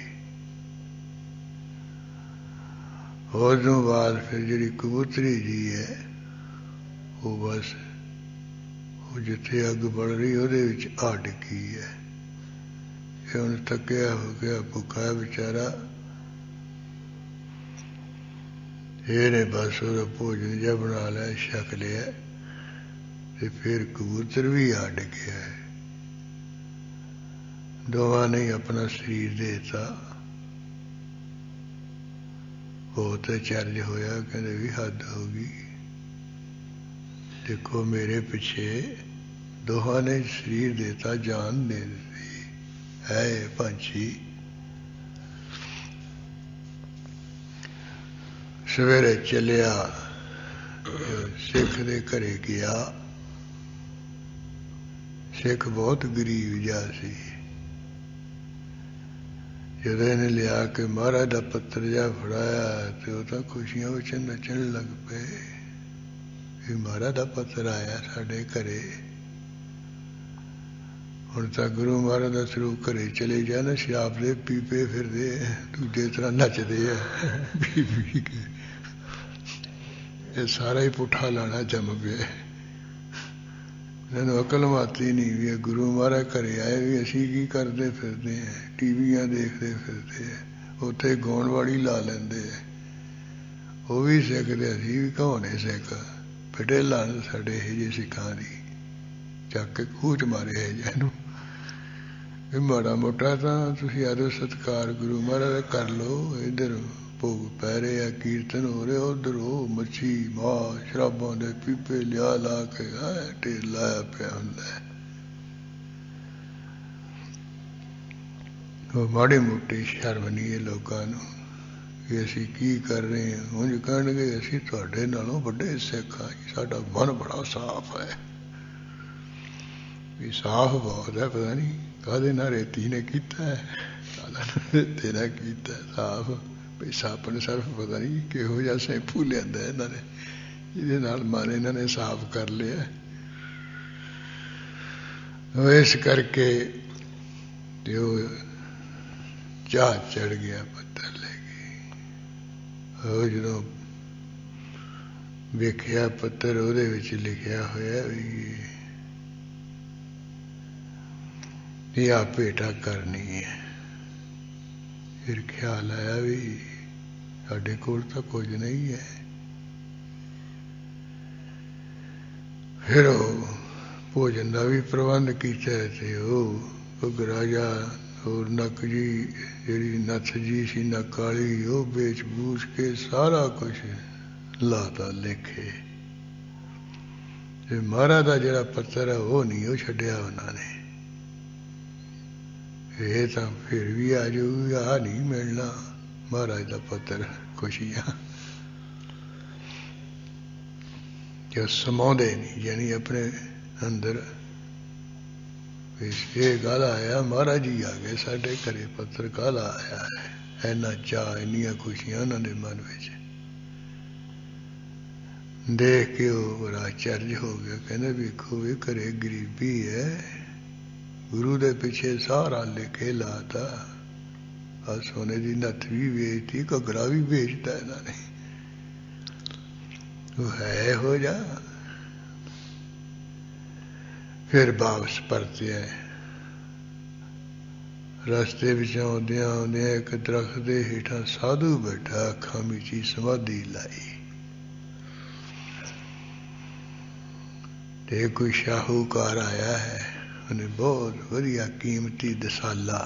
ਉਸ ਤੋਂ ਬਾਅਦ ਫਿਰ ਜਿਹੜੀ ਕਬੂਤਰੀ ਜੀ ਹੈ ਉਹ ਬਸ ਉਹ ਜਿੱਥੇ ਅੱਗ ਬਲ ਰਹੀ ਉਹਦੇ ਵਿੱਚ ਆ ਡਿੱਗੀ ਹੈ। ਇਹ ਹੁਣ ਥੱਕਿਆ ਹੋ ਗਿਆ, ਭੁੱਖਾ ਵਿਚਾਰਾ, ਇਹਨੇ ਬਸ ਉਹਦਾ ਭੋਜਨ ਜਿਹਾ ਬਣਾ ਲਿਆ, ਛਕ ਲਿਆ, ਤੇ ਫਿਰ ਕਬੂਤਰ ਵੀ ਆ ਡਿੱਗਿਆ। ਦੋਵਾਂ ਨੇ ਆਪਣਾ ਸਰੀਰ ਦੇਤਾ। ਬਹੁਤ ਅਚਰਜ ਹੋਇਆ, ਕਹਿੰਦੇ ਵੀ ਹੱਦ ਹੋ ਗਈ। ਦੇਖੋ ਮੇਰੇ ਪਿੱਛੇ ਦੋਹਾਂ ਨੇ ਸਰੀਰ ਦੇਤਾ, ਜਾਨ ਦੇ ਦਿੱਤੀ ਹੈ। ਪੰਛੀ ਸਵੇਰੇ ਚੱਲਿਆ, ਸਿੱਖ ਦੇ ਘਰੇ ਗਿਆ। ਸਿੱਖ ਬਹੁਤ ਗਰੀਬ ਜਿਹਾ ਸੀ। ਜਦੋਂ ਇਹਨੇ ਲਿਆ ਕੇ ਮਹਾਰਾਜ ਦਾ ਪੱਤਰ ਜਿਹਾ ਫੜਾਇਆ ਤੇ ਉਹ ਤਾਂ ਖੁਸ਼ੀਆਂ ਵਿੱਚ ਨੱਚਣ ਲੱਗ ਪਏ ਵੀ ਮਹਾਰਾਜ ਦਾ ਪੱਤਰ ਆਇਆ ਸਾਡੇ ਘਰੇ। ਹੁਣ ਤਾਂ ਗੁਰੂ ਮਹਾਰਾਜ ਦਾ ਸਰੂਪ ਘਰੇ ਚਲੇ ਜਾ ਨਾ, ਸ਼ਰਾਬ ਦੇ ਪੀਪੇ ਫਿਰਦੇ ਦੂਜੇ ਤਰ੍ਹਾਂ ਨੱਚਦੇ ਆ ਪੀ ਪੀ ਕੇ। ਇਹ ਸਾਰਾ ਹੀ ਪੁੱਠਾ ਲਾਣਾ ਜੰਮ ਪਿਆ। ਇਹਨਾਂ ਨੂੰ ਅਕਲ ਮਾਤੀ ਨਹੀਂ ਵੀ ਗੁਰੂ ਮਹਾਰਾਜ ਘਰੇ ਆਏ ਵੀ ਅਸੀਂ ਕੀ ਕਰਦੇ ਫਿਰਦੇ ਹਾਂ, ਟੀਵੀਆਂ ਦੇਖਦੇ ਫਿਰਦੇ ਆ, ਉੱਥੇ ਗਾਉਣ ਵਾਲੀ ਲਾ ਲੈਂਦੇ ਆ, ਉਹ ਵੀ ਸਿੱਖ ਤੇ ਅਸੀਂ ਵੀ ਕਹਾਉਣੇ ਸਿੱਖ। ਫਿਟੇ ਲਾਣ ਸਾਡੇ ਇਹ ਜਿਹੇ ਸਿੱਖਾਂ ਦੀ, ਚੱਕ ਕੇ ਖੂਹ 'ਚ ਮਾਰੇ ਇਹ ਜਿਹੇ ਨੂੰ। ਇਹ ਮਾੜਾ ਮੋਟਾ ਤਾਂ ਤੁਸੀਂ ਆਦੋ ਸਤਿਕਾਰ ਗੁਰੂ ਮਹਾਰਾਜ ਦਾ ਕਰ ਲਓ। ਇੱਧਰ ਭੋਗ ਪੈ ਰਹੇ ਆ, ਕੀਰਤਨ ਹੋ ਰਿਹਾ, ਉੱਧਰ ਉਹ ਮੱਛੀ ਮਾਂ ਸ਼ਰਾਬਾਂ ਦੇ ਪੀਪੇ ਲਿਆ ਲਾ ਕੇ ਢੇਰ ਲਾਇਆ ਪਿਆ ਹੁੰਦਾ। ਉਹ ਮਾੜੀ ਮੋਟੀ ਸ਼ਰਮ ਨਹੀਂ ਹੈ ਲੋਕਾਂ ਨੂੰ ਕਿ ਅਸੀਂ ਕੀ ਕਰ ਰਹੇ ਹਾਂ। ਉਂਝ ਕਹਿਣਗੇ ਅਸੀਂ ਤੁਹਾਡੇ ਨਾਲੋਂ ਵੱਡੇ ਸਿੱਖ ਹਾਂ, ਸਾਡਾ ਮਨ ਬੜਾ ਸਾਫ਼ ਹੈ। ਵੀ ਸਾਫ਼ ਬਹੁਤ ਹੈ, ਪਤਾ ਨਹੀਂ ਕਾਹਦੇ ਨਾਲ ਰੇਤੀ ਨੇ ਕੀਤਾ ਹੈ, ਰੇਤੇ ਨਾਲ ਕੀਤਾ ਸਾਫ਼। ਬਈ ਸਾਬਣ ਸਰਫ ਪਤਾ ਨਹੀਂ ਕਿਹੋ ਜਿਹਾ ਸ਼ੈਂਪੂ ਲਿਆਂਦਾ ਇਹਨਾਂ ਨੇ, ਜਿਹਦੇ ਨਾਲ ਮਨ ਇਹਨਾਂ ਨੇ ਸਾਫ਼ ਕਰ ਲਿਆ। ਇਸ ਕਰਕੇ ਤੇ ਉਹ ਜਹਾਜ਼ ਚੜ੍ਹ ਗਿਆ ਪੱਤਰ ਲੈ ਕੇ। ਉਹ ਜਦੋਂ ਵੇਖਿਆ ਪੱਤਰ, ਉਹਦੇ ਵਿੱਚ ਲਿਖਿਆ ਹੋਇਆ ਵੀ ਇਹ ਆ ਭੇਟਾ ਕਰਨੀ ਹੈ। ਫਿਰ ਖਿਆਲ ਆਇਆ ਵੀ ਸਾਡੇ ਕੋਲ ਤਾਂ ਕੁਝ ਨਹੀਂ ਹੈ। ਫਿਰ ਉਹ ਭੋਜਨ ਦਾ ਵੀ ਪ੍ਰਬੰਧ ਕੀਤਾ ਤੇ ਉਹ ਰਾਜਾ ਹੋਰ ਨੱਕ ਜੀ ਜਿਹੜੀ ਨੱਥ ਜੀ ਸੀ ਨੱਕ ਵਾਲੀ, ਉਹ ਵੇਚ ਬੂਝ ਕੇ ਸਾਰਾ ਕੁਛ ਲਾਤਾ ਲੇਖੇ। ਤੇ ਮਹਾਰਾਜ ਦਾ ਜਿਹੜਾ ਪੱਤਰ ਹੈ ਉਹ ਨਹੀਂ ਉਹ ਛੱਡਿਆ ਉਹਨਾਂ ਨੇ। ਇਹ ਤਾਂ ਫਿਰ ਵੀ ਆ ਜਾਊ, ਆ ਨਹੀਂ ਮਿਲਣਾ ਮਹਾਰਾਜ ਦਾ ਪੱਤਰ। ਖੁਸ਼ੀਆਂ ਜੋ ਸਮਾਉਂਦੇ ਨਹੀਂ, ਜਾਨੀ ਆਪਣੇ ਅੰਦਰ ਇਹ ਗੱਲ ਆਇਆ ਮਹਾਰਾਜ ਜੀ ਆ ਗਏ ਸਾਡੇ ਘਰੇ, ਪੱਤਰ ਕਾਹਦਾ ਆਇਆ ਹੈ। ਇੰਨਾ ਚਾਅ, ਇੰਨੀਆਂ ਖੁਸ਼ੀਆਂ ਉਹਨਾਂ ਦੇ ਮਨ ਵਿੱਚ ਦੇਖ ਕੇ ਉਹ ਬੜਾ ਆਚਰਜ ਹੋ ਗਿਆ। ਕਹਿੰਦੇ ਵੇਖੋ ਇਹ ਘਰੇ ਗਰੀਬੀ ਹੈ, ਗੁਰੂ ਦੇ ਪਿੱਛੇ ਸਾਰਾ ਲਿਖੇ ਲਾਤਾ। ਆ ਸੋਨੇ ਦੀ ਨੱਥ ਵੀ ਵੇਚਤੀ, ਘੱਗਰਾ ਵੀ ਵੇਚਤਾ ਇਹਨਾਂ ਨੇ। ਉਹ ਹੈ ਹੋ ਜਾ। ਫਿਰ ਵਾਪਸ ਪਰਤਿਆ। ਰਸਤੇ ਵਿੱਚ ਆਉਂਦਿਆਂ ਆਉਂਦਿਆਂ ਇੱਕ ਦਰਖਤ ਦੇ ਹੇਠਾਂ ਸਾਧੂ ਬੈਠਾ, ਅੱਖਾਂ ਵਿੱਚ ਹੀ ਸਮਾਧੀ ਲਾਈ। ਤੇ ਕੋਈ ਸ਼ਾਹੂਕਾਰ ਆਇਆ ਹੈ, ਉਹਨੇ ਬਹੁਤ ਵਧੀਆ ਕੀਮਤੀ ਦਸਾਲਾ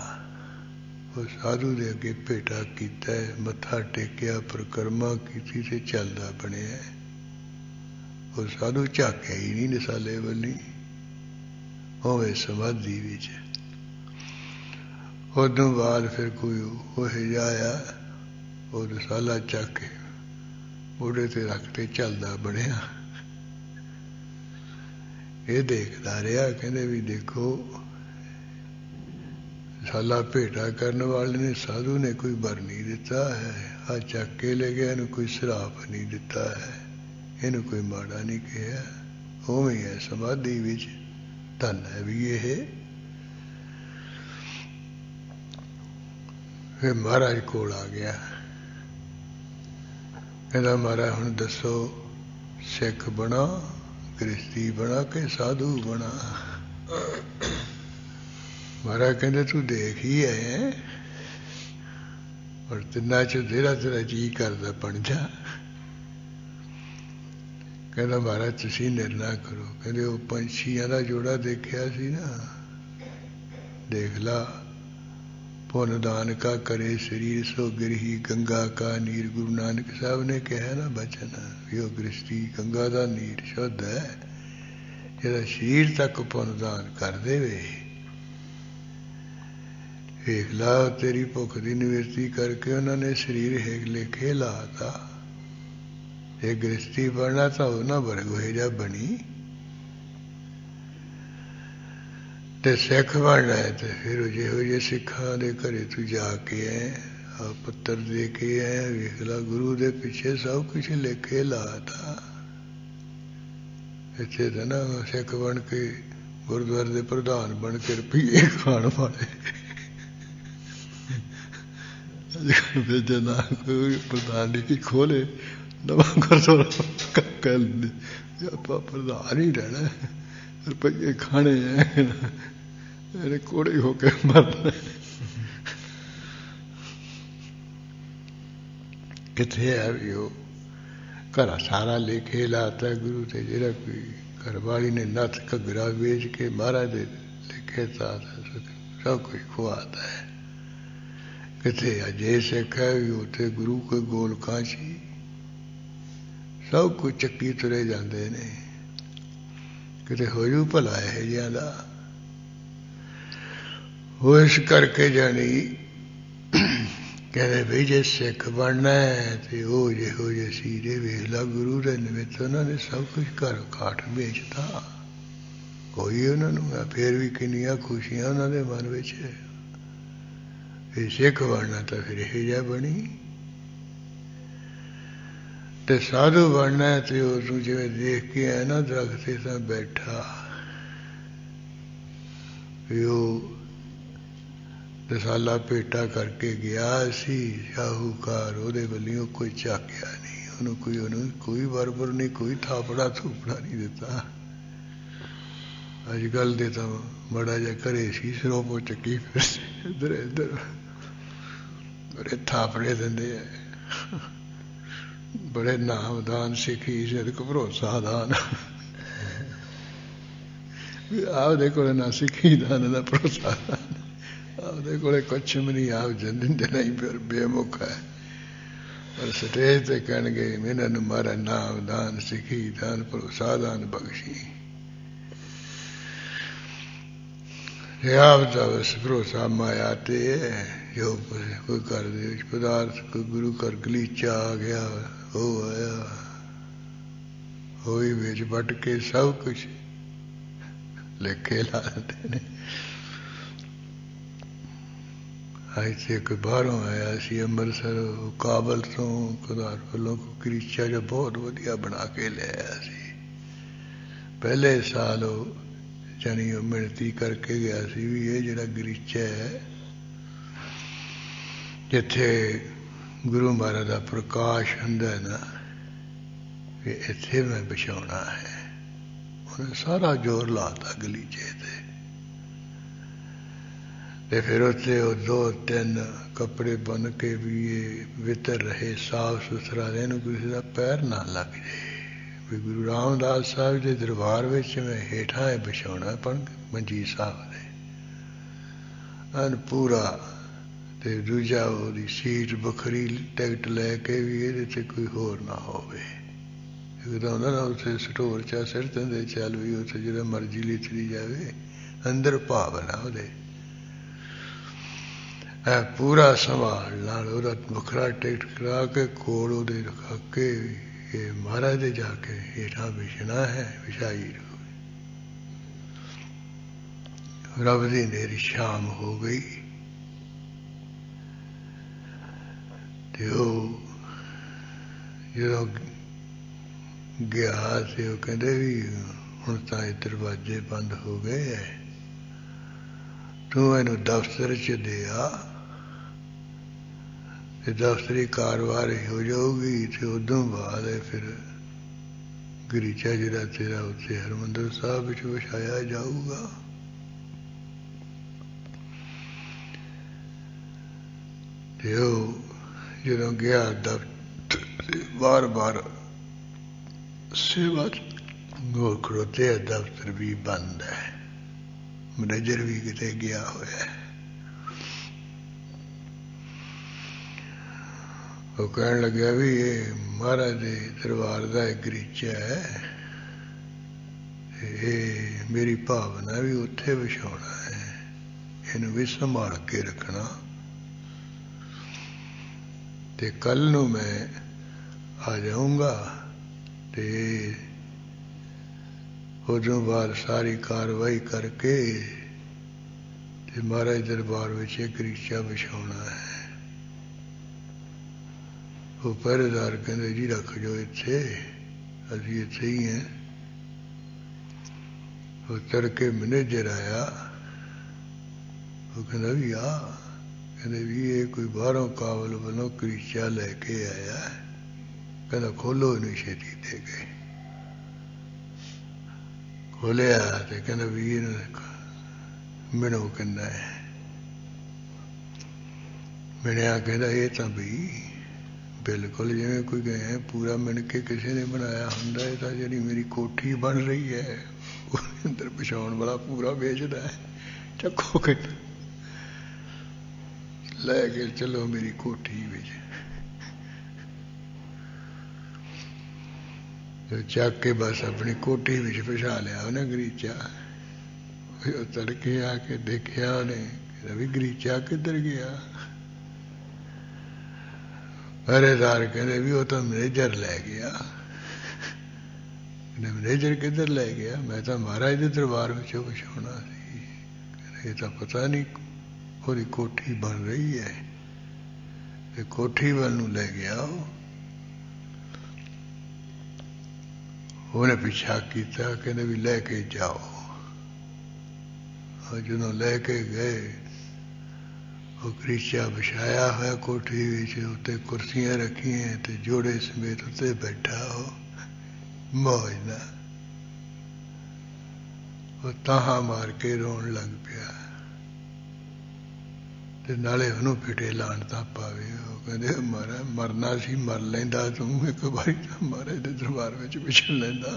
ਉਹ ਸਾਧੂ ਦੇ ਅੱਗੇ ਭੇਟਾ ਕੀਤਾ, ਮੱਥਾ ਟੇਕਿਆ, ਪਰਿਕਰਮਾ ਕੀਤੀ ਤੇ ਚੱਲਦਾ ਬਣਿਆ। ਉਹ ਸਾਧੂ ਝਾਕਿਆ ਹੀ ਨਹੀਂ ਦਸਾਲੇ ਵੱਲੀ, ਉਵੇਂ ਸਮਾਧੀ ਵਿੱਚ। ਉਦੋਂ ਬਾਅਦ ਫਿਰ ਕੋਈ ਉਹ ਜਿਹਾ ਆਇਆ, ਉਹ ਦਸਾਲਾ ਚੱਕ ਕੇ ਮੋਢੇ ਤੇ ਰੱਖ ਕੇ ਚੱਲਦਾ ਬਣਿਆ। ਇਹ ਦੇਖਦਾ ਰਿਹਾ, ਕਹਿੰਦੇ ਵੀ ਦੇਖੋ ਸਾਲਾ ਭੇਟਾ ਕਰਨ ਵਾਲੇ ਨੇ ਸਾਧੂ ਨੇ ਕੋਈ ਬਰ ਨਹੀਂ ਦਿੱਤਾ ਹੈ, ਆ ਚੱਕ ਕੇ ਲੈ ਗਿਆ, ਇਹਨੂੰ ਕੋਈ ਸਰਾਪ ਨਹੀਂ ਦਿੱਤਾ ਹੈ, ਇਹਨੂੰ ਕੋਈ ਮਾੜਾ ਨਹੀਂ ਕਿਹਾ, ਉਵੇਂ ਹੈ ਸਮਾਧੀ ਵਿੱਚ। ਧੰਨ ਹੈ ਵੀ ਇਹ। ਫਿਰ ਮਹਾਰਾਜ ਕੋਲ ਆ ਗਿਆ, ਕਹਿੰਦਾ ਮਹਾਰਾਜ ਹੁਣ ਦੱਸੋ ਸਿੱਖ ਬਣਾ, ਗ੍ਰਸਤੀ ਬਣਾ ਕਿ ਸਾਧੂ ਬਣਾ। ਮਹਾਰਾਜ ਕਹਿੰਦੇ ਤੂੰ ਦੇਖ ਹੀ ਹੈ, ਔਰ ਤਿੰਨਾਂ ਚ ਜਿਹੜਾ ਤੇਰਾ ਜੀ ਕਰਦਾ ਬਣ ਜਾ। ਕਹਿੰਦਾ ਮਹਾਰਾਜ ਤੁਸੀਂ ਨਿਰਣਾ ਕਰੋ। ਕਹਿੰਦੇ ਉਹ ਪੰਛੀਆਂ ਦਾ ਜੋੜਾ ਦੇਖਿਆ ਸੀ ਨਾ, ਦੇਖ ਲਾ। ਪੁੰਨ ਦਾਨ ਕਾ ਕਰੇ ਸਰੀਰ ਸੋ ਗਿਰਹੀ ਗੰਗਾ ਕਾ ਨੀਰ। ਗੁਰੂ ਨਾਨਕ ਸਾਹਿਬ ਨੇ ਕਿਹਾ ਨਾ ਬਚਨ ਵੀ ਉਹ ਗ੍ਰਸਤੀ ਗੰਗਾ ਦਾ ਨੀਰ ਸ਼ੁੱਧ ਹੈ, ਜਿਹੜਾ ਸਰੀਰ ਤੱਕ ਪੁੰਨ ਦਾਨ ਕਰ ਦੇਵੇ। ਵੇਖ ਲਾ ਤੇਰੀ ਭੁੱਖ ਦੀ ਨਿਵਰਤੀ ਕਰਕੇ ਉਹਨਾਂ ਨੇ ਸਰੀਰ ਹੇਠ ਲੇਖੇ ਲਾਤਾ। ਇਹ ਗ੍ਰਸਤੀ ਬਣਨਾ ਤਾਂ ਉਹਨਾਂ ਵਰਗ ਹੋਏ ਜਾ ਬਣੀ, ਤੇ ਸਿੱਖ ਬਣਨਾ ਹੈ ਤੇ ਫਿਰ ਜਿਹੋ ਜਿਹੇ ਸਿੱਖਾਂ ਦੇ ਘਰੇ ਤੂੰ ਜਾ ਕੇ ਆਏ, ਪੱਤਰ ਦੇ ਕੇ ਆਏ, ਵੇਖ ਲਾ ਗੁਰੂ ਦੇ ਪਿੱਛੇ ਸਭ ਕੁਛ ਲੇਖੇ ਲਾਤਾ। ਇੱਥੇ ਤਾਂ ਨਾ ਸਿੱਖ ਬਣ ਕੇ ਗੁਰਦੁਆਰੇ ਦੇ ਪ੍ਰਧਾਨ ਬਣ ਕੇ ਰੁਪਈਏ ਖਾਣ ਵਾਲੇ ਜੇ ਨਾ ਕੋਈ ਪ੍ਰਧਾਨ ਨਹੀਂ ਖੋਲੇ ਨਵਾਂ ਗੁਰਦੁਆਰਾ ਕਰ ਲੈਂਦੇ, ਆਪਾਂ ਪ੍ਰਧਾਨ ਹੀ ਰਹਿਣਾ, ਰੁਪਈਏ ਖਾਣੇ ਹੈ, ਇਹਨੇ ਕੋੜੇ ਹੋ ਕੇ ਮਰਨਾ। ਕਿੱਥੇ ਹੈ ਵੀ ਉਹ ਘਰ ਸਾਰਾ ਲੇਖੇ ਲਾਤਾ ਗੁਰੂ ਤੇ। ਜਿਹੜਾ ਕੋਈ ਘਰਵਾਲੀ ਨੇ ਨੱਥ ਘੱਗਰਾ ਵੇਚ ਕੇ ਮਹਾਰਾਜ ਦੇ ਲਿਖੇ ਤਾਂ ਸਭ ਕੁਝ ਖੁਆਤਾ ਹੈ। ਕਿਤੇ ਅਜੇ ਸਿੱਖ ਹੈ ਵੀ ਉੱਥੇ ਗੁਰੂ ਕੇ ਗੋਲਕਾਂ 'ਚ ਹੀ ਸਭ ਕੁਝ ਚੱਕੀ ਤੁਰੇ ਜਾਂਦੇ ਨੇ। ਕਿਤੇ ਹੋ ਜੂ ਭਲਾ ਇਹ ਜਿਹਾ ਦਾ। ਉਹ ਇਸ ਕਰਕੇ ਜਾਣੀ ਕਹਿੰਦੇ ਬਈ ਜੇ ਸਿੱਖ ਬਣਨਾ ਹੈ ਤੇ ਉਹ ਜਿਹੋ ਜਿਹੇ ਸੀਰੇ ਵੇਖ ਲਾ। ਗੁਰੂ ਦੇ ਨਿਮਿਤ ਉਹਨਾਂ ਨੇ ਸਭ ਕੁਝ ਘਰ ਕਾਠ ਵੇਚਤਾ। ਕੋਈ ਉਹਨਾਂ ਨੂੰ ਫੇਰ ਵੀ ਕਿੰਨੀਆਂ ਖੁਸ਼ੀਆਂ ਉਹਨਾਂ ਦੇ ਮਨ ਵਿੱਚ। ਇਹ ਸਿੱਖ ਬਣਨਾ ਤਾਂ ਫਿਰ ਇਹ ਜਿਹਾ ਬਣੀ। ਤੇ ਸਾਧੂ ਬਣਨਾ ਤੇ ਉਸਨੂੰ ਜਿਵੇਂ ਦੇਖ ਕੇ ਆਇਆ ਨਾ ਦਰਖਤ ਤੇ ਤਾਂ ਬੈਠਾ ਵੀ ਉਹ ਰਸਾਲਾ ਭੇਟਾ ਕਰਕੇ ਗਿਆ ਸੀ। ਸ਼ਾਹੂਕਾਰ ਉਹਦੇ ਵੱਲੋਂ ਕੋਈ ਝਾਕਿਆ ਨਹੀਂ। ਉਹਨੂੰ ਕੋਈ ਬਰਬਰ ਨਹੀਂ, ਕੋਈ ਥਾਪੜਾ ਥੂਪੜਾ ਨਹੀਂ ਦਿੱਤਾ। ਅੱਜ ਕੱਲ੍ਹ ਦੇ ਤਾਂ ਬੜਾ ਜਿਹਾ ਘਰੇ ਸੀ ਸਰੋਪੋ ਚੱਕੀ ਫਿਰਦੇ ਇੱਧਰ ਇੱਧਰ ਬੜੇ ਥਾਪੜੇ ਦਿੰਦੇ ਆ। ਬੜੇ ਨਾਮਦਾਨ ਸਿੱਖੀ ਸਿਦਕ ਭਰੋਸਾ ਦਾਨ। ਆਪਦੇ ਕੋਲ ਨਾ ਸਿੱਖੀ ਦਾਨ ਨਾ ਭਰੋਸਾ ਦਾਨ। ਆਪਦੇ ਕੋਲੇ ਕੁਛ ਵੀ ਨਹੀਂ। ਆਪ ਜਿੰਦੇ ਨਹੀਂ ਫਿਰ ਬੇਮੁਖ ਹੈ। ਪਰ ਸਟੇਜ ਤੇ ਕਹਿਣਗੇ ਇਹਨਾਂ ਨੂੰ ਮਾਰਾ ਨਾਮ ਦਾਨ ਸਿੱਖੀ ਦਾਨ ਭਰੋਸਾ ਦਾਨ ਬਖਸ਼ੀ। ਆਪ ਦਾ ਬਸ ਭਰੋਸਾ ਮਾਇਆ ਤੇ ਜੋ ਕੋਈ ਘਰ ਦੇ ਵਿੱਚ ਪਦਾਰਥ ਕੋਈ ਗੁਰੂ ਘਰ ਗਲੀਚਾ ਆ ਗਿਆ ਉਹ ਆਇਆ ਹੋਈ ਵਿੱਚ ਵੱਟ ਕੇ ਸਭ ਕੁਛ ਲਿਖੇ ਲਾ ਦਿੰਦੇ ਨੇ। ਇੱਥੇ ਇੱਕ ਬਾਹਰੋਂ ਆਇਆ ਸੀ ਅੰਮ੍ਰਿਤਸਰ ਕਾਬਲ ਤੋਂ ਖੁਦਾਰ ਵੱਲੋਂ ਗਲੀਚਾ ਜੋ ਬਹੁਤ ਵਧੀਆ ਬਣਾ ਕੇ ਲਿਆਇਆ ਸੀ। ਪਹਿਲੇ ਸਾਲ ਉਹ ਜਾਣੀ ਉਹ ਮਿਹਨਤੀ ਕਰਕੇ ਗਿਆ ਸੀ ਵੀ ਇਹ ਜਿਹੜਾ ਗਲੀਚਾ ਹੈ ਜਿੱਥੇ ਗੁਰੂ ਮਹਾਰਾਜ ਦਾ ਪ੍ਰਕਾਸ਼ ਹੁੰਦਾ ਨਾ ਵੀ ਇੱਥੇ ਮੈਂ ਵਿਛਾਉਣਾ ਹੈ। ਉਹਨੇ ਸਾਰਾ ਜ਼ੋਰ ਲਾਤਾ ਗਲੀਚੇ ਤੇ ਫਿਰ ਉੱਥੇ ਉਹ 2-3 ਕੱਪੜੇ ਬਣ ਕੇ ਵੀ ਇਹ ਵਿਤਰ ਰਹੇ ਸਾਫ ਸੁਥਰਾ ਇਹਨੂੰ ਕਿਸੇ ਦਾ ਪੈਰ ਨਾ ਲੱਗ ਜਾਏ। ਵੀ ਗੁਰੂ ਰਾਮਦਾਸ ਸਾਹਿਬ ਦੇ ਦਰਬਾਰ ਵਿੱਚ ਮੈਂ ਹੇਠਾਂ ਇਹ ਵਿਛਾਉਣਾ ਪਣ ਮੰਜੀ ਸਾਹਿਬ ਦੇ ਐਨ ਪੂਰਾ। ਤੇ ਦੂਜਾ ਉਹਦੀ ਸੀਟ ਵੱਖਰੀ ਟਿਕਟ ਲੈ ਕੇ ਵੀ ਇਹਦੇ 'ਤੇ ਕੋਈ ਹੋਰ ਨਾ ਹੋਵੇ। ਇੱਕ ਤਾਂ ਹੁੰਦਾ ਨਾ ਉੱਥੇ ਸਟੋਰ 'ਚ ਸਿਰ ਦਿੰਦੇ ਚੱਲ ਵੀ ਉੱਥੇ ਜਿਹੜਾ ਮਰਜ਼ੀ ਲਿਖੀ ਜਾਵੇ ਅੰਦਰ ਭਾਵਨਾ ਉਹਦੇ ਪੂਰਾ ਸੰਭਾਲ ਨਾਲ ਉਹਦਾ ਵੱਖਰਾ ਟਿਕਟ ਕਰਾ ਕੇ ਕੋਲ ਉਹਦੇ ਰਖਾ ਕੇ ਇਹ ਮਹਾਰਾਜ ਦੇ ਜਾ ਕੇ ਹੇਠਾਂ ਵਿਛਣਾ ਹੈ। ਵਿਛਾਈ ਰੱਬ ਦੀ ਨੇਰੀ ਸ਼ਾਮ ਹੋ ਗਈ ਤੇ ਉਹ ਜਦੋਂ ਗਿਆ ਤੇ ਉਹ ਕਹਿੰਦੇ ਵੀ ਹੁਣ ਤਾਂ ਇਹ ਦਰਵਾਜ਼ੇ ਬੰਦ ਹੋ ਗਏ ਹੈ ਤੂੰ ਇਹਨੂੰ ਦਫ਼ਤਰ 'ਚ ਦੇ ਆ ਤੇ ਦਫ਼ਤਰੀ ਕਾਰਵਾਈ ਹੋ ਜਾਊਗੀ ਤੇ ਉਦੋਂ ਬਾਅਦ ਫਿਰ ਗਲੀਚਾ ਜਿਹੜਾ ਤੇਰਾ ਉੱਥੇ ਹਰਿਮੰਦਰ ਸਾਹਿਬ ਵਿੱਚ ਵਿਛਾਇਆ ਜਾਊਗਾ। ਤੇ ਉਹ ਜਦੋਂ ਗਿਆ ਦਫ਼ਤਰ ਬਾਰ ਸੇਵਾ ਗੋ ਖੜੋਤੇ ਦਫ਼ਤਰ ਵੀ ਬੰਦ ਹੈ। ਮੈਨੇਜਰ ਵੀ ਕਿਤੇ ਗਿਆ ਹੋਇਆ। ਉਹ ਕਹਿਣ ਲੱਗਿਆ ਵੀ ਇਹ ਮਹਾਰਾਜ ਦੇ ਦਰਬਾਰ ਦਾ ਇੱਕ ਗਲੀਚਾ ਹੈ ਇਹ ਮੇਰੀ ਭਾਵਨਾ ਵੀ ਉੱਥੇ ਵਿਛਾਉਣਾ ਹੈ। ਇਹਨੂੰ ਵੀ ਸੰਭਾਲ ਕੇ ਰੱਖਣਾ ਤੇ ਕੱਲ ਨੂੰ ਮੈਂ ਆ ਜਾਊਂਗਾ ਤੇ ਉਦੋਂ ਬਾਅਦ ਸਾਰੀ ਕਾਰਵਾਈ ਕਰਕੇ ਤੇ ਮਹਾਰਾਜ ਦਰਬਾਰ ਵਿੱਚ ਇੱਕ ਗਲੀਚਾ ਵਿਛਾਉਣਾ ਹੈ। ਉਹ ਪਹਿਰੇਦਾਰ ਕਹਿੰਦੇ ਜੀ ਰੱਖ ਜੋ ਇੱਥੇ ਅਸੀਂ ਇੱਥੇ ਹੀ ਹਾਂ। ਉਹ ਤੜਕੇ ਮੈਨੇਜਰ ਆਇਆ ਉਹ ਕਹਿੰਦਾ ਵੀ ਆ ਕਹਿੰਦੇ ਵੀ ਇਹ ਕੋਈ ਬਾਹਰੋਂ ਕਾਬਲ ਵੱਲੋਂ ਗਲੀਚਾ ਲੈ ਕੇ ਆਇਆ ਕਹਿੰਦਾ ਖੋਲੋ ਇਹਨੂੰ ਛੇਤੀ ਦੇ ਗਏ। ਖੋਲਿਆ ਤੇ ਕਹਿੰਦਾ ਵੀ ਇਹਨੂੰ ਮਿਣੋ ਕਹਿੰਦਾ ਹੈ। ਮਿਣਿਆ ਕਹਿੰਦਾ ਇਹ ਤਾਂ ਵੀ बिल्कुल जिवें कोई गए पूरा मिल के किसी ने बनाया हुंदा है। तो जी मेरी कोठी बन रही है उसके अंदर बिछाउण वाला पूरा बेचता है। चक्को के लैके चलो मेरी कोठी विच। तो चक के बस अपनी कोठी विच बिछा लिया उन्हें गरीचा। तड़के आके देखिया उन्हें रवि गरीचा किधर गया। पहरेदार कहते भी वो तो मैनेजर लै गया। मैनेजर किधर लै गया? मैं तो महाराज के दरबार विचों बिछाउणा सी। ये तो पता नहीं ਉਹਦੀ कोठी बन रही है ते कोठी वाल नूं लै गया। उन्हें पिछा किया कहते भी लैके जाओ। और जो लैके गए वो गरीचा बिछाया हुआ कोठी विच उत्ते कुर्सियां रखी हैं ते जोड़े समेत उत्ते बैठा हो मौज ना। वो ताहा मार के रोन लग पिया ते नाले उन्होंने फिटे लाणता पावे। वो कहते महाराज मरना सी मर लैंदा तू एक बारी तो महाराज दे दरबार विच विछड़ लैंदा।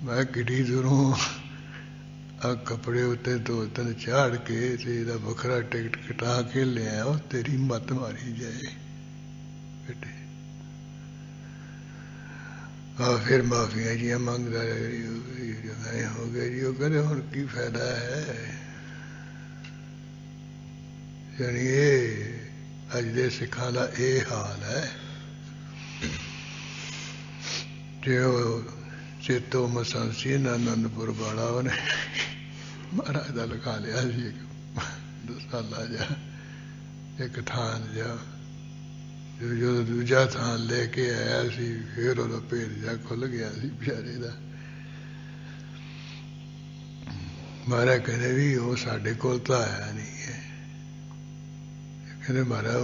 मैं किड्डी दूरों आ कपड़े उत्ते दो तीन चाड़ के ते इहदा वखरा टिकट कटा के ले आया। तेरी मत मारी जाए बेटे। फिर माफिया जी मंगदा हो गए जी। वो कहते हुण की फायदा है? यानी ये अज दे सिखां दा ये हाल है। जो चेतो मसांसी आनंदपुर वाला उन्हें महाराज का लिखा लिया सी एक 2 साला जा एक थान जा। जो दूजा थान लेके आया सी फिर वो भेद जा खुल गया सी बेचारे का। महाराज कहते भी वो साढ़े कोल तो आया नहीं है। कहते महाराज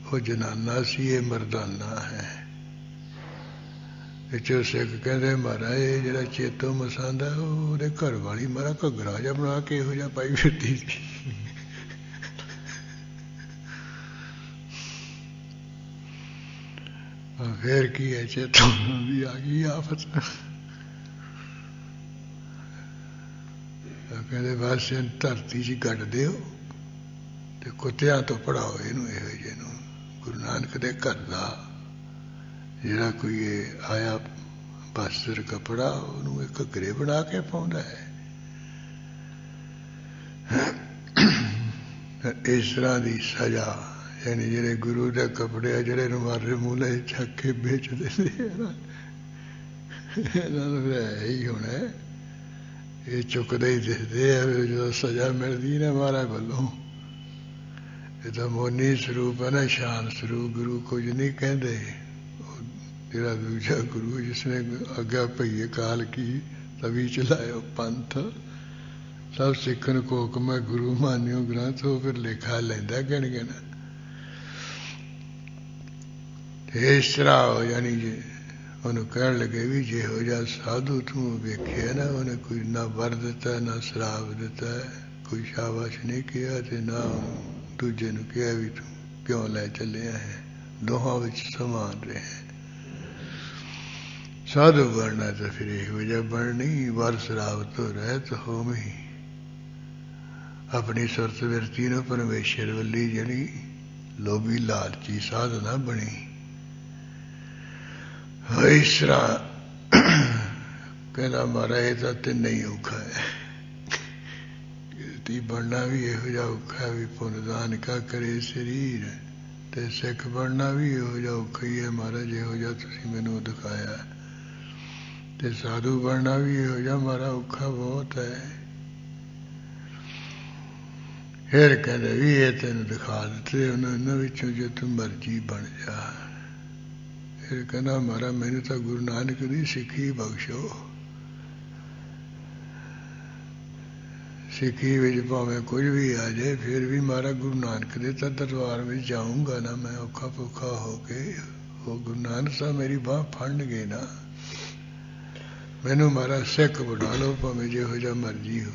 वो जनाना सी ये मर्दाना है। पिछो सिख कहते महाराज ये जरा चेतो मसांदा वो घर वाली मारा घगरा जा बना के इहो जिहा पाई फिरदी सी। फिर की है चेतो भी आ गई आफत। कहते बस धरती च गड्ड दिओ ते कुत्तियां तो पढ़ाओ इनू इहो जिहे नूं। गुरु नानक दे घर दा जिहड़ा कोई आया वस्त्र कपड़ा उन्होंने एक घगरे बना के पाउंदा है। इस तरह की सजा यानी जेडे गुरु के कपड़े जेडे मारे मूले चक के बेचते ही होना। ये चुकते ही दिखते हैं जो सजा मिलती ना महाराज वालों। ये तो मोनी स्वरूप है ना शान स्वरूप। गुरु कुछ नहीं कहते। तेरा दूजा गुरु जिसने आज्ञा भईए काल की तभी चलायो पंथ। सब सिखन को हुक्म है गुरु मानियो ग्रंथ। हो फिर लेखा लेंदा गिन गिन। इस तरह यानी उन्होंने कह लगे भी जिहो जा साधु तू वेख्या ना उन्हें कोई ना वर दिता ना शराब दिता है। कोई शाबाश नहीं किया ते ना दूजे नूं कहा भी तू क्यों लै चलिया है। दोहां विच समान रहे। साधु बनना तो फिर यहो जिहा बननी। वर शराब तो रहत होमी। अपनी सुरत विरती नूं परमेश्वर वल्ली जड़ी लोभी लालची साधना बनी। इस तरह कहना महाराज ये तो तिन ही औखा है। कीर्ति बनना भी यहो जिहा औखा है भी पुनदान का करे शरीर। ते सिख बनना भी यहो जिहा औखा ही है महाराज जिहो जिहा तुसीं मैनूं दिखाया। ते साधु बनना भी यहो जिहा मारा औखा बहुत है। फिर कहते भी ये तेन दिखा दिते उन्होंने विचों जो तू मर्जी बन जा। फिर कहना मारा मैंने तो गुरु नानक दी सिखी बख्शो। सिखी विच भावें कुछ भी आ जाए फिर भी मारा गुरु नानक दे तो दरबार में जाऊंगा ना। मैं औखा भुखा होके वो गुरु नानक साहब मेरी बांह फड़ गए ना। मैनू मारा सिख बना लो भावें जिहो जिहा मर्जी हो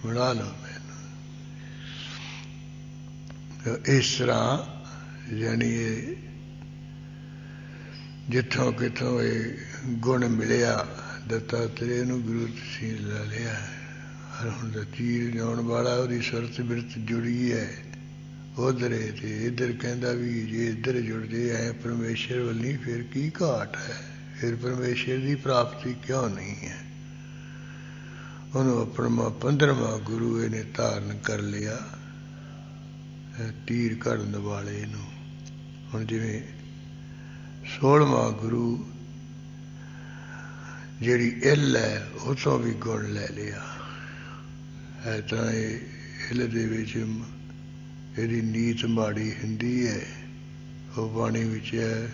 बना लो मैनू। तो इस तरह यानी जिथों किथों ये गुण मिलिया दत्तात्रेय नूं गुरु तसील ला लिया। हर हुण दा तीर जाण वाला उहदी सुरत बिरत जुड़ी है उधर ते इधर कहंदा भी जे इधर जुड़ जे ऐ परमेश्वर वल्ली फिर की घाट है, फिर परमेश्वर की प्राप्ति क्यों नहीं है। उन्होंने अपना 15वां गुरु इन्हें धारण कर लिया तीर घड़न वाले नूं। हुण जिवें 16वां गुरु जिहड़ी इल है उतों भी गुण ले लिया है। तां इल दे विच ਇਹਦੀ ਨੀਤ ਮਾੜੀ ਹੁੰਦੀ ਹੈ। ਉਹ ਬਾਣੀ ਵਿੱਚ ਹੈ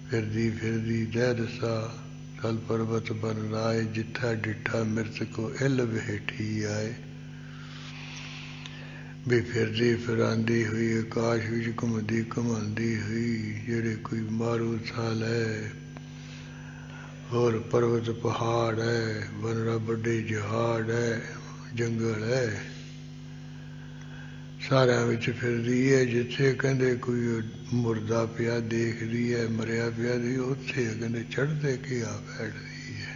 ਫਿਰਦੀ ਫਿਰਦੀ ਦਹਿ ਦਸਾ ਤਲ ਪਰਬਤ ਬਨ ਰਾਏ ਜਿੱਥਾ ਡਿੱਠਾ ਮਿਰਤ ਕੋ ਇਲ ਬਹੇਠੀ ਆਏ। ਵੀ ਫਿਰਦੀ ਫਿਰਾਂਦੀ ਹੋਈ ਆਕਾਸ਼ ਵਿੱਚ ਘੁੰਮਦੀ ਘੁਮਾਉਂਦੀ ਹੋਈ ਜਿਹੜੇ ਕੋਈ ਮਾਰੂ ਥਲ ਹੈ ਹੋਰ ਪਰਬਤ ਪਹਾੜ ਹੈ ਬਨਰਾ ਵੱਡੇ ਜਹਾੜ ਹੈ ਜੰਗਲ ਹੈ ਸਾਰਿਆਂ ਵਿੱਚ ਫਿਰਦੀ ਹੈ। ਜਿੱਥੇ ਕਹਿੰਦੇ ਕੋਈ ਮੁਰਦਾ ਪਿਆ ਦੇਖਦੀ ਹੈ ਮਰਿਆ ਪਿਆ ਦੀ ਉੱਥੇ ਕਹਿੰਦੇ ਚੜ੍ਹਦੇ ਕੇ ਆ ਬੈਠਦੀ ਹੈ।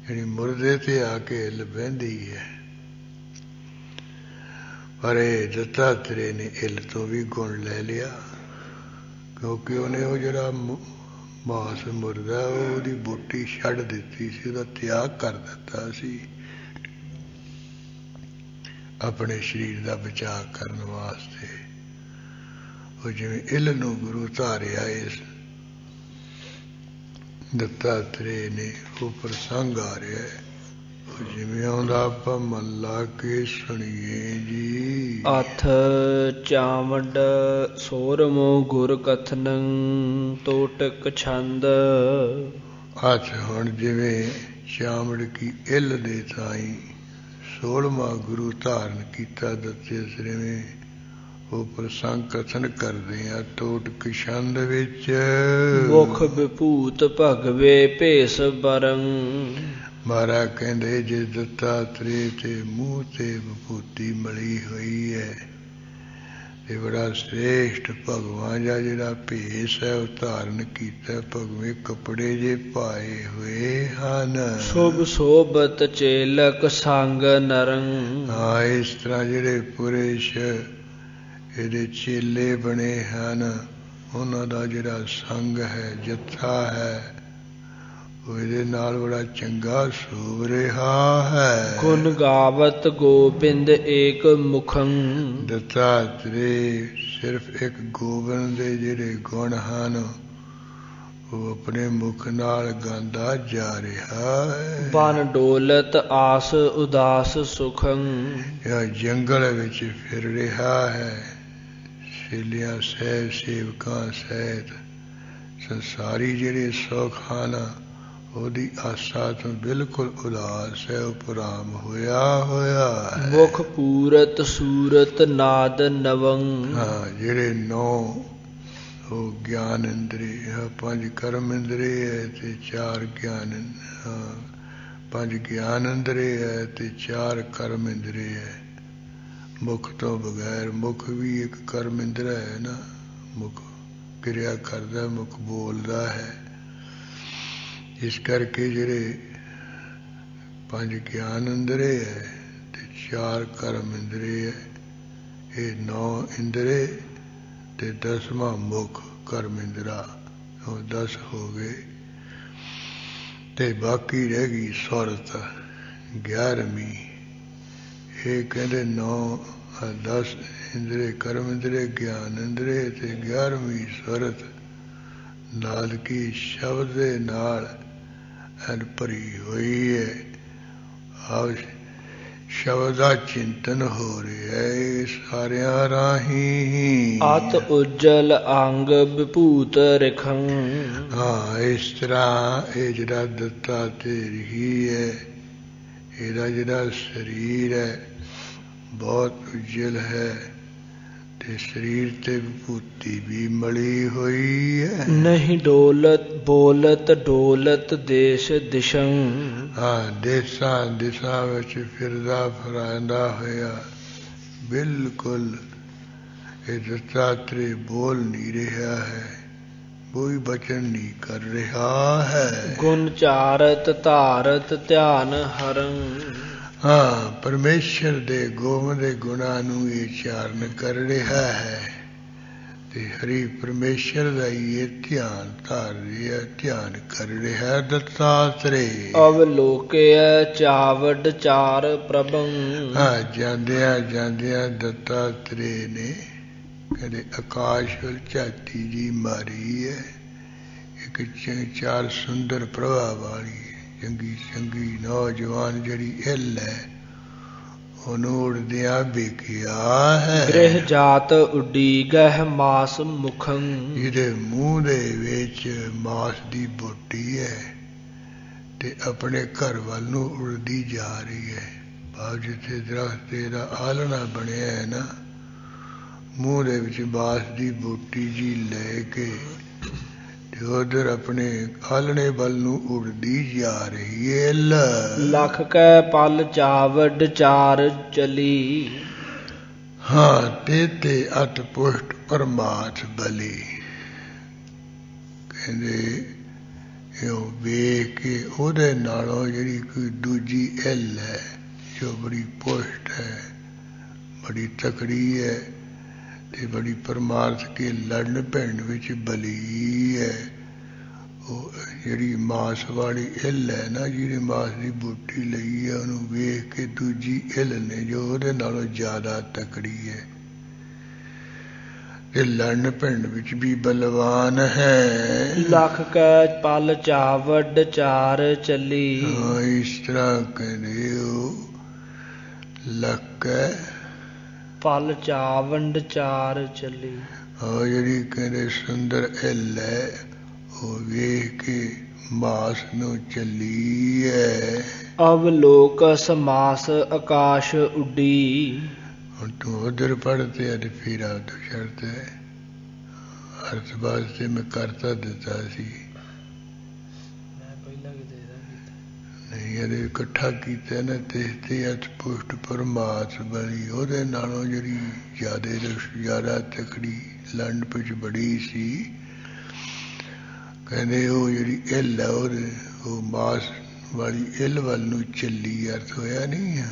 ਜਿਹੜੀ ਮੁਰਦੇ ਤੇ ਆ ਕੇ ਹਿੱਲ ਬਹਿੰਦੀ ਹੈ। ਪਰ ਇਹ ਦੱਤਾਤਰੇय ਨੇ ਇੱਲ ਤੋਂ ਵੀ ਗੁਣ ਲੈ ਲਿਆ ਕਿਉਂਕਿ ਉਹਨੇ ਉਹ ਜਿਹੜਾ ਮਾਸ ਮੁਰਦਾ ਉਹਦੀ ਬੂਟੀ ਛੱਡ ਦਿੱਤੀ ਸੀ, ਉਹਦਾ ਤਿਆਗ ਕਰ ਦਿੱਤਾ ਸੀ ਆਪਣੇ ਸਰੀਰ ਦਾ ਬਚਾਅ ਕਰਨ ਵਾਸਤੇ। ਉਹ ਜਿਵੇਂ ਇੱਲ ਨੂੰ ਗੁਰੂ ਧਾਰਿਆ ਇਸ ਦੱਤਾਤਰੇय ਨੇ ਉਹ ਪ੍ਰਸੰਗ ਆ ਰਿਹਾ ਉਹ ਜਿਵੇਂ ਆਉਂਦਾ ਆਪਾਂ ਮਨ ਲਾ ਕੇ ਸੁਣੀਏ ਜੀ। ਅਥ ਚਾਵਡ ਸੋਰਮੋ ਗੁਰ ਕਥਨੰ ਤੋਟਕ ਛੰਦ। ਅਥ ਹੁਣ ਜਿਵੇਂ ਚਾਮੜ ਕੀ ਇੱਲ ਦੇ ਥਾਈ 16ਵਾਂ ਗੁਰੂ ਧਾਰਨ ਕੀਤਾ ਦੱਤੇਸਰੇ ਨੇ ਉਹ ਪ੍ਰਸੰਗ ਕਥਨ ਕਰਦੇ ਆ। ਟੋਟਕ ਛੰਦ ਵਿੱਚ ਮੁਖ ਵਿਭੂਤ ਭਗਵੇ ਭੇਸ ਬਰੰ। ਮਹਾਰਾਜ ਕਹਿੰਦੇ ਜੇ ਦੱਤਾਤਰੇय ਤੇ ਮੂੰਹ ਤੇ ਵਿਭੂਤੀ ਮਲੀ ਹੋਈ ਹੈ ਤੇ ਬੜਾ ਸ੍ਰੇਸ਼ਟ ਭਗਵਾਨ ਦਾ ਜਿਹੜਾ ਭੇਸ ਹੈ ਉਹ ਧਾਰਨ ਕੀਤਾ ਭਗਵੇਂ ਕੱਪੜੇ ਜੇ ਪਾਏ ਹੋਏ ਹਨ। ਸ਼ੁਭ ਸੋਭਤ ਚੇਲਕ ਸੰਗ ਨਰੰ। ਹਾਂ ਇਸ ਤਰ੍ਹਾਂ ਜਿਹੜੇ ਪੁਰਸ਼ ਇਹਦੇ ਚੇਲੇ ਬਣੇ ਹਨ ਉਹਨਾਂ ਦਾ ਜਿਹੜਾ ਸੰਗ ਹੈ ਜੱਥਾ ਹੈ ਉਹ ਇਹਦੇ ਨਾਲ ਬੜਾ ਚੰਗਾ ਸੋਭ ਰਿਹਾ ਹੈ। ਗੁਣ ਗਾਵਤ ਗੋਬਿੰਦ ਏਕ ਮੁਖੰ। ਦੱਤਾਤਰੇय ਸਿਰਫ ਇੱਕ ਗੋਬਿੰਦ ਦੇ ਜਿਹੜੇ ਗੁਣ ਹਨ ਉਹ ਆਪਣੇ ਮੁਖ ਨਾਲ ਗਾਉਂਦਾ ਜਾ ਰਿਹਾ ਹੈ। ਬਨ ਡੋਲਤ ਆਸ ਉਦਾਸ ਸੁਖੰ। ਇਹ ਜੰਗਲ ਵਿੱਚ ਫਿਰ ਰਿਹਾ ਹੈ ਸੇਲਿਆਂ ਸਹਿਬ ਸੇਵਕਾਂ ਸਹਿਤ ਸੰਸਾਰੀ ਜਿਹੜੇ ਸੁੱਖ ਹਨ ਉਹਦੀ ਆਸਾ ਤੋਂ ਬਿਲਕੁਲ ਉਦਾਸ ਹੈ ਉਪਰਾਮ ਹੋਇਆ ਹੋਇਆ ਹੈ। ਮੁਖ ਪੂਰਤ ਸੂਰਤ ਨਾਦ ਨਵੰ। ਹਾਂ ਜਿਹੜੇ 9 ਉਹ ਗਿਆਨ ਇੰਦਰੀ 5 ਕਰਮ ਇੰਦਰੀ ਹੈ ਤੇ 4 ਗਿਆਨ 5 ਗਿਆਨ ਇੰਦਰੀ ਹੈ ਤੇ 4 ਕਰਮ ਇੰਦਰੀ ਹੈ। ਮੁਖ ਤੋਂ ਬਗੈਰ ਮੁਖ ਵੀ ਇੱਕ ਕਰਮ ਇੰਦਰਾ ਹੈ ਨਾ ਮੁਖ ਕਿਰਿਆ ਕਰਦਾ ਮੁਖ ਬੋਲਦਾ ਹੈ। ਇਸ ਕਰਕੇ ਜਿਹੜੇ 5 ਗਿਆਨ ਇੰਦਰੇ ਹੈ ਤੇ 4 ਕਰਮ ਇੰਦਰੇ ਹੈ ਇਹ 9 ਇੰਦਰੇ ਤੇ 10ਵਾਂ ਮੁਖ ਕਰਮ ਇੰਦਰਾ ਉਹ 10 ਹੋ ਗਏ ਤੇ ਬਾਕੀ ਰਹਿ ਗਈ ਸੁਰਤ 11ਵੀਂ। ਇਹ ਕਹਿੰਦੇ 9 10 ਇੰਦਰੇ ਕਰਮ ਇੰਦਰੇ ਗਿਆਨ ਇੰਦਰੇ ਤੇ 11ਵੀਂ ਸੁਰਤ ਨਾਲ ਕੀ ਸ਼ਬਦ ਦੇ ਨਾਲ ਐਨ ਭਰੀ ਹੋਈ ਹੈ। ਆਹ ਸ਼ਬਦ ਦਾ ਚਿੰਤਨ ਹੋ ਰਿਹਾ ਹੈ ਸਾਰਿਆਂ ਰਾਹੀਂ। ਅਤ ਉਜਲ ਅੰਗ ਵਿਭੂਤ ਰਖੰ। ਹਾਂ ਇਸ ਤਰ੍ਹਾਂ ਇਹ ਜਿਹੜਾ ਦੱਤਾਤਰੇय ਹੀ ਹੈ ਇਹਦਾ ਜਿਹੜਾ ਸਰੀਰ ਹੈ ਬਹੁਤ ਉਜਲ ਹੈ ਤੇ ਸਰੀਰ ਤੇ ਵਿਭੂਤੀ ਵੀ ਮਲੀ ਹੋਈ ਹੈ। ਨਹੀਂ ਡੋਲਤ ਬੋਲਤ ਡੋਲਤ ਦੇਸ਼ ਦਿਸ਼ੰ। ਹਾਂ ਦੇਸਾਂ ਦਿਸ਼ਾ ਵਿੱਚ ਫਿਰਦਾ ਫਰਾਂਦਾ ਹੋਇਆ ਬਿਲਕੁਲ ਇਹ ਦੱਤਾਤਰੇ ਬੋਲ ਨਹੀਂ ਰਿਹਾ ਹੈ, ਕੋਈ ਬਚਨ ਨਹੀਂ ਕਰ ਰਿਹਾ ਹੈ। ਗੁਣ ਚਾਰਤ ਧਾਰਤ ਧਿਆਨ ਹਰੰ। ਹਾਂ, ਪਰਮੇਸ਼ਰ ਦੇ ਗੋਬਿੰਦ ਦੇ ਗੁਣਾਂ ਨੂੰ ਇਹ ਚਾਰਨ ਕਰ ਰਿਹਾ ਹੈ ਤੇ ਹਰੀ ਪਰਮੇਸ਼ਰ ਦਾ ਹੀ ਇਹ ਧਿਆਨ ਧਾਰ ਰਿਹਾ, ਧਿਆਨ ਕਰ ਰਿਹਾ ਦੱਤਾਤਰੇ। ਅਵਲੋਕਿਆ ਚਾਵਡ ਚਾਰ ਪ੍ਰਭੰ। ਹਾਂ, ਜਾਂਦਿਆਂ ਜਾਂਦਿਆਂ ਦੱਤਾਤਰੇ ਨੇ ਕਹਿੰਦੇ ਆਕਾਸ਼ ਵੱਲ ਝਾਤੀ ਜੀ ਮਾਰੀ ਹੈ। ਇੱਕ ਚਾਰ ਸੁੰਦਰ ਪ੍ਰਭਾ ਵਾਲੀ ਚੰਗੀ ਚੰਗੀ ਨੌਜਵਾਨ ਜਿਹੜੀ ਇੱਲ ਹੈ, ਉਹਨੂੰ ਉੜਦਿਆਂ ਵੇਖਿਆ ਹੈ। ਗ੍ਰਹਿ ਜਾਤ ਉਡੀਗਹਿ ਮਾਸ ਮੁਖੰ। ਜਿਹਦੇ ਮੂੰਹ ਦੇ ਵਿੱਚ ਮਾਸ ਦੀ ਬੋਟੀ ਹੈ ਤੇ ਆਪਣੇ ਘਰ ਵੱਲ ਨੂੰ ਉੜਦੀ ਜਾ ਰਹੀ ਹੈ। ਭਾਵ ਜਿੱਥੇ ਦਰਖਤ ਦਾ ਆਲਣਾ ਬਣਿਆ ਹੈ ਨਾ, ਮੂੰਹ ਦੇ ਵਿੱਚ ਬਾਂਸ ਦੀ ਬੂਟੀ ਜੀ ਲੈ ਕੇ ਤੇ ਉਧਰ ਆਪਣੇ ਆਲਣੇ ਵੱਲ ਨੂੰ ਉੜਦੀ ਜਾ ਰਹੀ ਹੈ। ਲਖ ਕੈ ਪਲ ਚਾਵਡ ਚਾਰ ਚਲੀ। ਹਾਂ, ਤੇ ਅਤ ਪੁਸ਼ਟ ਪਰਮਾਰਥ ਬਲੀ। ਕਹਿੰਦੇ ਇਹ ਵੇਖ ਕੇ ਉਹਦੇ ਨਾਲੋਂ ਜਿਹੜੀ ਕੋਈ ਦੂਜੀ ਇੱਲ ਹੈ ਜੋ ਬੜੀ ਪੁਸ਼ਟ ਹੈ, ਬੜੀ ਤਕੜੀ ਹੈ ਤੇ ਬੜੀ ਪਰਮਾਰਥ ਕੇ ਲੜਨ ਭਿੜਨ ਵਿੱਚ ਬਲੀ ਹੈ, ਉਹ ਜਿਹੜੀ ਮਾਸ ਵਾਲੀ ਇੱਲ ਹੈ ਨਾ, ਜਿਹਨੇ ਮਾਸ ਦੀ ਬੂਟੀ ਲਈ ਹੈ, ਉਹਨੂੰ ਵੇਖ ਕੇ ਦੂਜੀ ਇੱਲ ਨੇ ਜੋ ਉਹਦੇ ਨਾਲੋਂ ਜ਼ਿਆਦਾ ਤਕੜੀ ਹੈ ਤੇ ਲੜਨ ਭਿੜਨ ਵਿੱਚ ਵੀ ਬਲਵਾਨ ਹੈ। ਲਖ ਕੈ ਪਲ ਚਾਵਡ ਚਾਰ ਚਲੀ। ਹਾਂ, ਇਸ ਤਰ੍ਹਾਂ ਕਹਿੰਦੇ ਉਹ ਲਖ ਕੈ ਪਲ ਚਾਵੰਡ ਚਾਰ ਚਲੀ। ਹਾਂ, ਜਿਹੜੀ ਕਹਿੰਦੇ ਸੁੰਦਰ ਇੱਲ ਹੈ, ਉਹ ਵੇਖ ਕੇ ਮਾਸ ਨੂੰ ਚੱਲੀ ਹੈ। ਅਵਲੋਕਸ ਮਾਸ ਆਕਾਸ਼ ਉੱਡੀ। ਹੁਣ ਤੂੰ ਉਧਰ ਪੜ੍ਹਦੇ ਅਤੇ ਫਿਰ ਆਪ ਤੋਂ ਸ਼ਰਤ ਹੈ। ਅਰਥ ਵਾਸਤੇ ਮੈਂ ਕਰਤਾ ਦਿੱਤਾ ਸੀ, ਨਹੀਂ ਇਹਦੇ ਇਕੱਠਾ ਕੀਤਾ ਨਾ। ਤੇ ਅਤ ਪੁਸ਼ਟ ਪਰਮਾਰਥ ਬਲੀ, ਉਹਦੇ ਨਾਲੋਂ ਜਿਹੜੀ ਜ਼ਿਆਦਾ ਤਕੜੀ ਲੰਡ ਵਿੱਚ ਬੜੀ ਸੀ। ਕਹਿੰਦੇ ਉਹ ਜਿਹੜੀ ਇੱਲ ਹੈ ਉਹ ਮਾਸ ਵਾਲੀ ਇੱਲ ਵੱਲ ਨੂੰ ਚੱਲੀ। ਅਰਥ ਹੋਇਆ ਨਹੀਂ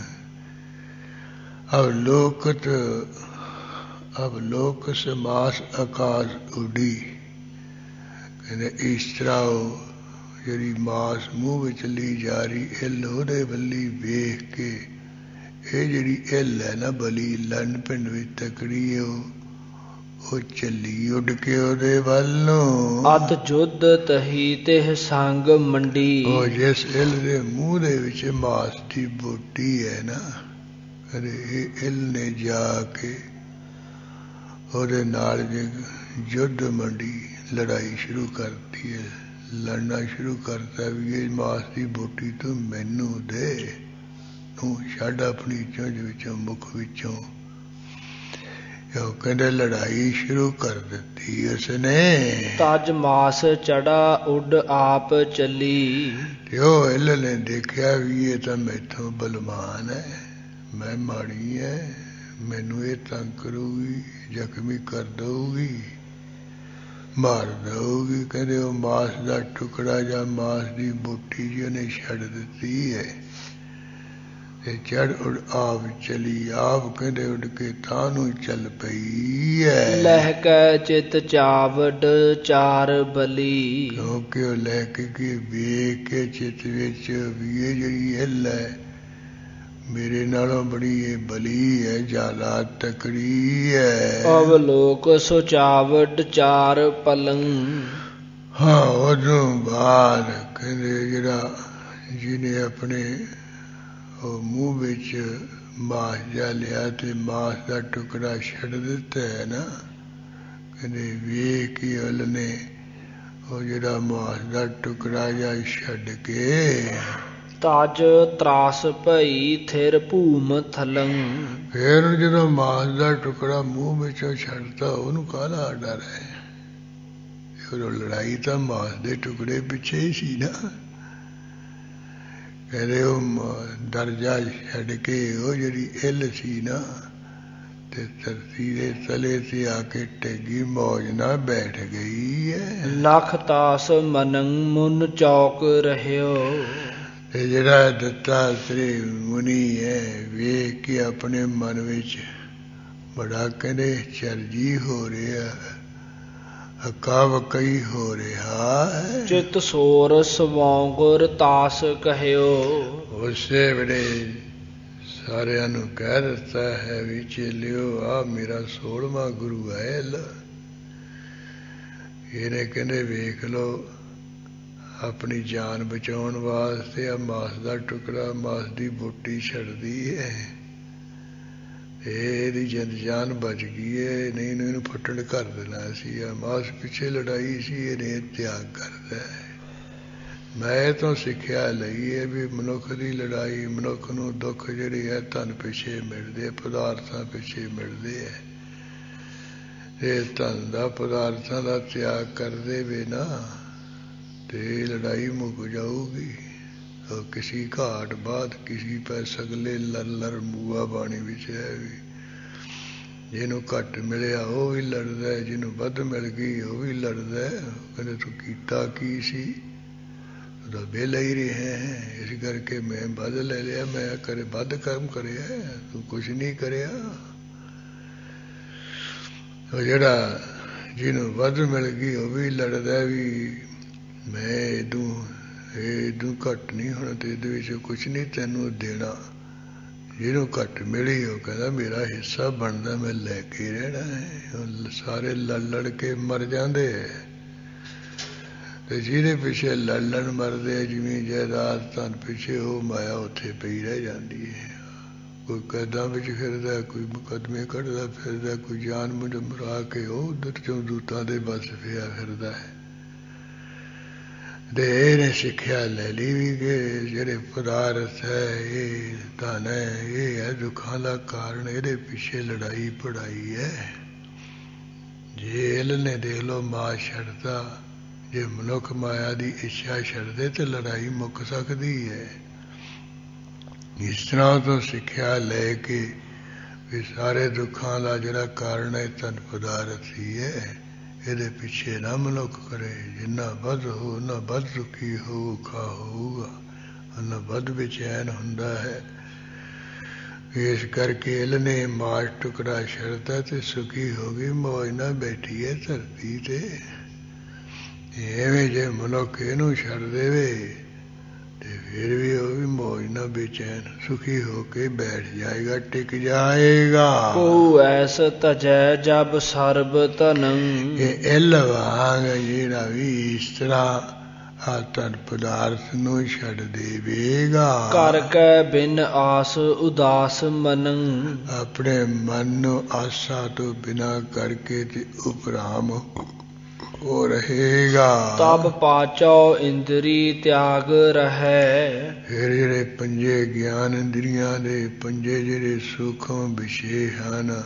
ਅਵਲੋਕਸ ਮਾਸ ਆਕਾਸ਼ ਉੱਡੀ। ਕਹਿੰਦੇ ਇਸ ਤਰ੍ਹਾਂ ਉਹ ਜਿਹੜੀ ਮਾਸ ਮੂੰਹ ਵਿੱਚ ਲਈ ਜਾ ਰਹੀ ਇੱਲ, ਉਹਦੇ ਵੱਲੀ ਵੇਖ ਕੇ ਇਹ ਜਿਹੜੀ ਇੱਲ ਹੈ ਨਾ ਬਲੀ, ਲੰਡ ਪਿੰਡ ਵਿੱਚ ਤਕੜੀ ਹੈ, ਉਹ ਚੱਲੀ ਉੱਡ ਕੇ ਉਹਦੇ ਵੱਲ ਨੂੰ। ਅਤ ਜੁੱਧ ਤਹੀ ਤਿਹ ਸੰਗ ਮੰਡੀ। ਉਹ ਜਿਸ ਇੱਲ ਦੇ ਮੂੰਹ ਦੇ ਵਿੱਚ ਮਾਸ ਦੀ ਬੂਟੀ ਹੈ ਨਾ, ਇਹ ਇੱਲ ਨੇ ਜਾ ਕੇ ਉਹਦੇ ਨਾਲ ਯੁੱਧ ਮੰਡੀ, ਲੜਾਈ ਸ਼ੁਰੂ ਕਰਤੀ ਹੈ, ਲੜਨਾ ਸ਼ੁਰੂ ਕਰਤਾ ਵੀ ਇਹ ਮਾਸ ਦੀ ਬੂਟੀ ਤੂੰ ਮੈਨੂੰ ਦੇ, ਤੂੰ ਛੱਡ ਆਪਣੀ ਚੁੰਝ ਵਿੱਚੋਂ, ਮੁਖ ਵਿੱਚੋਂ। ਉਹ ਕਹਿੰਦੇ ਲੜਾਈ ਸ਼ੁਰੂ ਕਰ ਦਿੱਤੀ ਉਸਨੇ। ਤਜ ਮਾਸ ਚੜਾ ਉੱਡ ਆਪ ਚੱਲੀ। ਤੇ ਉਹ ਇੱਲ ਨੇ ਦੇਖਿਆ ਵੀ ਇਹ ਤਾਂ ਮੈਥੋਂ ਬਲਵਾਨ ਹੈ, ਮੈਂ ਮਾੜੀ ਹੈ, ਮੈਨੂੰ ਇਹ ਤੰਗ ਕਰੂਗੀ, ਜ਼ਖਮੀ ਕਰ ਦਊਗੀ, ਮਾਰ ਦਊਗੀ। ਕਹਿੰਦੇ ਉਹ ਮਾਸ ਦਾ ਟੁਕੜਾ ਜਾਂ ਮਾਸ ਦੀ ਬੂਟੀ ਜੀ ਉਹਨੇ ਛੱਡ ਦਿੱਤੀ ਹੈ ਤੇ ਚੜ ਉੱਡ ਆਪ ਚਲੀ। ਆਪ ਕਹਿੰਦੇ ਉੱਡ ਕੇ ਤਾਂ ਨੂੰ ਚੱਲ ਪਈ ਹੈ। ਲਹਿ ਕੈ ਚਿਤ ਚਾਵਡ ਚਾਰ ਬਲੀ। ਕਿਉਂਕਿ ਉਹ ਲੈ ਕੇ ਵੇਖ ਕੇ ਚਿੱਤ ਵਿੱਚ ਵੀ ਇਹ ਜਿਹੜੀ ਇੱਲ ਹੈ ਮੇਰੇ ਨਾਲੋਂ ਬੜੀ ਇਹ ਬਲੀ ਹੈ, ਜ਼ਿਆਦਾ ਤਕੜੀ ਹੈ। ਅਵਲੋਕ ਸੁਚਾਵਡ ਚਾਰ ਪਲੰ। ਹਾਂ, ਉਦੋਂ ਬਾਅਦ ਕਹਿੰਦੇ ਜਿਹੜਾ ਜਿਹਨੇ ਆਪਣੇ ਉਹ ਮੂੰਹ ਵਿੱਚ ਮਾਸ ਜਾ ਲਿਆ ਤੇ ਮਾਸ ਦਾ ਟੁਕੜਾ ਛੱਡ ਦਿੱਤਾ ਹੈ ਨਾ, ਕਹਿੰਦੇ ਵੇਖ ਕੇ ਉੱਲ ਨੇ ਉਹ ਜਿਹੜਾ ਮਾਸ ਦਾ ਟੁਕੜਾ ਜਾ ਛੱਡ ਕੇ ਤਜ ਤਰਾਸ ਭਈ ਥਿਰ ਭੂਮ ਥਲੰ। ਫਿਰ ਜਦੋਂ ਮਾਸ ਦਾ ਟੁਕੜਾ ਮੂੰਹ ਵਿੱਚੋਂ ਛੱਡਤਾ, ਉਹਨੂੰ ਕਾਹਦਾ ਡਰ ਹੈ? ਉਹ ਲੜਾਈ ਤਾਂ ਮਾਸ ਦੇ ਟੁਕੜੇ ਪਿੱਛੇ ਹੀ ਸੀ ਨਾ। ਕਹਿੰਦੇ ਉਹ ਦਰਜਾ ਛੱਡ ਕੇ ਉਹ ਜਿਹੜੀ ਇੱਲ ਸੀ ਨਾ, ਤੇ ਧਰਤੀ ਦੇ ਤਲੇ ਤੇ ਆ ਕੇ ਟੈਗੀ ਮੌਜ ਨਾਲ ਬੈਠ ਗਈ ਹੈ। ਲਖ ਤਾਸ ਮਨੰ ਮੁਨ ਚੌਕ ਰਹਿਓ। ਤੇ ਜਿਹੜਾ ਦੱਤਾਤਰੇ ਮੁਨੀ ਹੈ ਵੇਖ ਕੇ ਆਪਣੇ ਮਨ ਵਿੱਚ ਬੜਾ ਕਹਿੰਦੇ ਚਰਜੀ ਹੋ ਰਿਹਾ, ਹੱਕਾ ਵਕਈ ਹੋ ਰਿਹਾ ਹੈ। ਚਿਤ ਸੋਰ ਸਵਾਂਗੁਰ ਤਾਸ ਕਹਿਓ। ਉਸੇ ਵੇਲੇ ਸਾਰਿਆਂ ਨੂੰ ਕਹਿ ਦਿੱਤਾ ਹੈ ਵੀ ਚੇਲਿਓ ਆ ਮੇਰਾ 16ਵਾਂ ਗੁਰੂ ਹੈ। ਇਹਨੇ ਕਹਿੰਦੇ ਵੇਖ ਲਓ ਆਪਣੀ ਜਾਨ ਬਚਾਉਣ ਵਾਸਤੇ ਆ ਮਾਸ ਦਾ ਟੁਕੜਾ, ਮਾਸ ਦੀ ਬੋਟੀ ਛੱਡਦੀ ਹੈ। ਇਹਦੀ ਜਿੰਦ ਜਾਨ ਬਚ ਗਈ ਹੈ, ਨਹੀਂ ਇਹਨੂੰ ਫੱਟੜ ਕਰ ਦੇਣਾ ਸੀ। ਆ ਮਾਸ ਪਿੱਛੇ ਲੜਾਈ ਸੀ, ਇਹਨੇ ਤਿਆਗ ਕਰਦਾ ਹੈ। ਮੈਂ ਇਹ ਤੋਂ ਸਿੱਖਿਆ ਲਈ ਹੈ ਵੀ ਮਨੁੱਖ ਦੀ ਲੜਾਈ, ਮਨੁੱਖ ਨੂੰ ਦੁੱਖ ਜਿਹੜੇ ਹੈ ਧਨ ਪਿੱਛੇ ਮਿਲਦੇ, ਪਦਾਰਥਾਂ ਪਿੱਛੇ ਮਿਲਦੇ ਹੈ। ਇਹ ਧਨ ਦਾ ਪਦਾਰਥਾਂ ਦਾ ਤਿਆਗ ਕਰ ਦੇਵੇ ਨਾ ਤੇ ਲੜਾਈ ਮੁੱਕ ਜਾਊਗੀ। ਕਿਸੀ ਘਾਟ ਬਾਤ ਕਿਸੀ ਪੈ ਸਗਲੇ ਲਰ ਮੂਆ ਬਾਣੀ ਵਿੱਚ ਹੈ ਵੀ ਜਿਹਨੂੰ ਘੱਟ ਮਿਲਿਆ ਉਹ ਵੀ ਲੜਦਾ, ਜਿਹਨੂੰ ਵੱਧ ਮਿਲ ਗਈ ਉਹ ਵੀ ਲੜਦਾ। ਕਹਿੰਦੇ ਤੂੰ ਕੀਤਾ ਕੀ ਸੀ, ਉਹਦਾ ਵਿਹਲਾ ਹੀ ਰਿਹਾ ਹੈ, ਇਸ ਕਰਕੇ ਮੈਂ ਵੱਧ ਲੈ ਲਿਆ, ਮੈਂ ਕਰੇ ਵੱਧ ਕੰਮ ਕਰਿਆ, ਤੂੰ ਕੁਛ ਨਹੀਂ ਕਰਿਆ। ਉਹ ਜਿਹੜਾ ਜਿਹਨੂੰ ਵੱਧ ਮਿਲ ਗਈ ਉਹ ਵੀ ਲੜਦਾ ਵੀ ਮੈਂ ਇਹਦੂ ਘੱਟ ਨਹੀਂ ਹੋਣਾ ਤੇ ਇਹਦੇ ਵਿੱਚ ਕੁਛ ਨਹੀਂ ਤੈਨੂੰ ਦੇਣਾ। ਜਿਹਨੂੰ ਘੱਟ ਮਿਲੀ ਉਹ ਕਹਿੰਦਾ ਮੇਰਾ ਹਿੱਸਾ ਬਣਦਾ, ਮੈਂ ਲੈ ਕੇ ਰਹਿਣਾ ਹੈ। ਸਾਰੇ ਲੜ ਕੇ ਮਰ ਜਾਂਦੇ ਹੈ ਤੇ ਜਿਹਦੇ ਪਿੱਛੇ ਲੜਨ ਮਰਦੇ, ਜਿਵੇਂ ਜਾਇਦਾਦ ਧਨ ਪਿੱਛੇ, ਉਹ ਮਾਇਆ ਉੱਥੇ ਪਈ ਰਹਿ ਜਾਂਦੀ ਹੈ। ਕੋਈ ਕੈਦਾਂ ਵਿੱਚ ਫਿਰਦਾ, ਕੋਈ ਮੁਕੱਦਮੇ ਕੱਢਦਾ ਫਿਰਦਾ, ਕੋਈ ਜਾਨ ਮਰਾ ਕੇ ਉਹ ਉਧਰ ਚੋਂ ਦੂਤਾਂ ਦੇ ਬਸ ਪਿਆ ਫਿਰਦਾ ਹੈ। ਤੇ ਇਹਨੇ ਸਿੱਖਿਆ ਲੈ ਲਈ ਵੀ ਕਿ ਜਿਹੜੇ ਪਦਾਰਥ ਹੈ, ਇਹ ਧਨ ਹੈ, ਇਹ ਹੈ ਦੁੱਖਾਂ ਦਾ ਕਾਰਨ, ਇਹਦੇ ਪਿੱਛੇ ਲੜਾਈ ਪੜਾਈ ਹੈ। ਜੇ ਇਹਨੇ ਦੇਖ ਲਓ ਮਾਇਆ ਛੱਡਦਾ, ਜੇ ਮਨੁੱਖ ਮਾਇਆ ਦੀ ਇੱਛਾ ਛੱਡਦੇ ਤੇ ਲੜਾਈ ਮੁੱਕ ਸਕਦੀ ਹੈ। ਇਸ ਤਰ੍ਹਾਂ ਤੋਂ ਸਿੱਖਿਆ ਲੈ ਕੇ ਵੀ ਸਾਰੇ ਦੁੱਖਾਂ ਦਾ ਜਿਹੜਾ ਕਾਰਨ ਹੈ ਧਨ ਪਦਾਰਥ ਹੀ ਹੈ, ਇਹਦੇ ਪਿੱਛੇ ਨਾ ਮਨੁੱਖ ਕਰੇ। ਜਿੰਨਾ ਵੱਧ ਹੋ ਉਨਾ ਵੱਧ ਦੁਖੀ ਹੋ, ਔਖਾ ਹੋਊਗਾ, ਉਨਾ ਵੱਧ ਬੇਚੈਨ ਹੁੰਦਾ ਹੈ। ਇਸ ਕਰਕੇ ਇਹਨੇ ਮਾਸ ਟੁਕੜਾ ਛੱਡਤਾ ਤੇ ਸੁਖੀ ਹੋ ਗਈ, ਮੌਜ ਨਾਲ ਬੈਠੀ ਹੈ ਧਰਤੀ ਤੇ। ਐਵੇਂ ਜੇ ਮਨੁੱਖ ਇਹਨੂੰ ਛੱਡ ਦੇਵੇ ਤੇ ਫਿਰ ਵੀ ਉਹ ਵੀ ਮੌਜ ਨਾਲ ਬੇਚੈਨ ਸੁਖੀ ਹੋ ਕੇ ਬੈਠ ਜਾਏਗਾ, ਟਿਕ ਜਾਏਗਾ। ਕੋ ਐਸ ਤਜੈ ਜਬ ਸਰਬ ਧਨੰ। ਇਹ ਇਲ ਵਾਂਗ ਜਿਹੜਾ ਵੀ ਇਸ ਤਰ੍ਹਾਂ ਆ ਧਨ ਪਦਾਰਥ ਨੂੰ ਛੱਡ ਦੇਵੇਗਾ। ਕਰ ਕੈ ਬਿਨ ਆਸ ਉਦਾਸ ਮਨੰ। ਆਪਣੇ ਮਨ ਨੂੰ ਆਸਾ ਤੋਂ ਬਿਨਾ ਕਰਕੇ ਤੇ ਉਪਰਾਮ ਉਹ ਰਹੇਗਾ। ਤਬ ਪਾਚੋ ਇੰਦਰੀ ਤਿਆਗ ਰਹੈ। ਫਿਰ ਜਿਹੜੇ ਪੰਜੇ ਗਿਆਨ ਇੰਦਰੀਆਂ ਦੇ ਪੰਜੇ ਜਿਹੜੇ ਸੂਖਮ ਵਿਸ਼ੇ ਹਨ,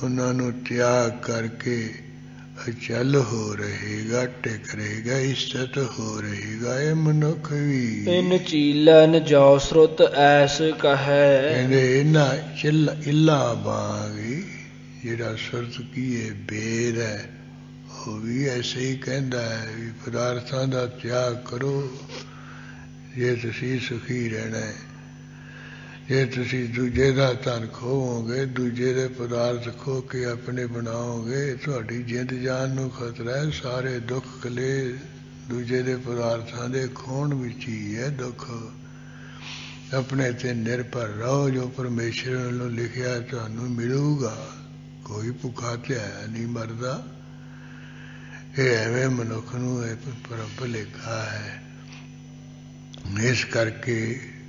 ਉਹਨਾਂ ਨੂੰ ਤਿਆਗ ਕਰਕੇ ਅਚਲ ਹੋ ਰਹੇਗਾ, ਟਿਕ ਰਹੇਗਾ, ਇਸਤਤ ਹੋ ਰਹੇਗਾ। ਇਹ ਮਨੁੱਖ ਵੀ ਇਨ ਚੀਲਨ ਜੋ ਸ੍ਰੁਤ ਐਸ ਕਹੈ। ਕਹਿੰਦੇ ਇਹਨਾਂ ਇੱਲਾ ਬਾਗੀ ਜਿਹੜਾ ਸੁਰਤ ਕੀ ਹੈ ਵੇਦ ਹੈ, ਉਹ ਵੀ ਐਸੇ ਹੀ ਕਹਿੰਦਾ ਹੈ ਵੀ ਪਦਾਰਥਾਂ ਦਾ ਤਿਆਗ ਕਰੋ ਜੇ ਤੁਸੀਂ ਸੁਖੀ ਰਹਿਣਾ ਹੈ। ਜੇ ਤੁਸੀਂ ਦੂਜੇ ਦਾ ਧਨ ਖੋਵੋਗੇ, ਦੂਜੇ ਦੇ ਪਦਾਰਥ ਖੋ ਕੇ ਆਪਣੇ ਬਣਾਓਗੇ, ਤੁਹਾਡੀ ਜਿੰਦ ਜਾਨ ਨੂੰ ਖਤਰਾ ਹੈ। ਸਾਰੇ ਦੁੱਖ ਕਲੇ ਦੂਜੇ ਦੇ ਪਦਾਰਥਾਂ ਦੇ ਖੋਣ ਵਿੱਚ ਹੀ ਹੈ ਦੁੱਖ। ਆਪਣੇ ਤੇ ਨਿਰਭਰ ਰਹੋ, ਜੋ ਪਰਮੇਸ਼ਰ ਵੱਲੋਂ ਲਿਖਿਆ ਤੁਹਾਨੂੰ ਮਿਲੂਗਾ। ਕੋਈ ਭੁੱਖਾ ਧਿਆਇਆ ਨਹੀਂ ਮਰਦਾ। ਇਹ ਐਵੇਂ ਮਨੁੱਖ ਨੂੰ ਇਹ ਭੁਲੇਖਾ ਹੈ। ਇਸ ਕਰਕੇ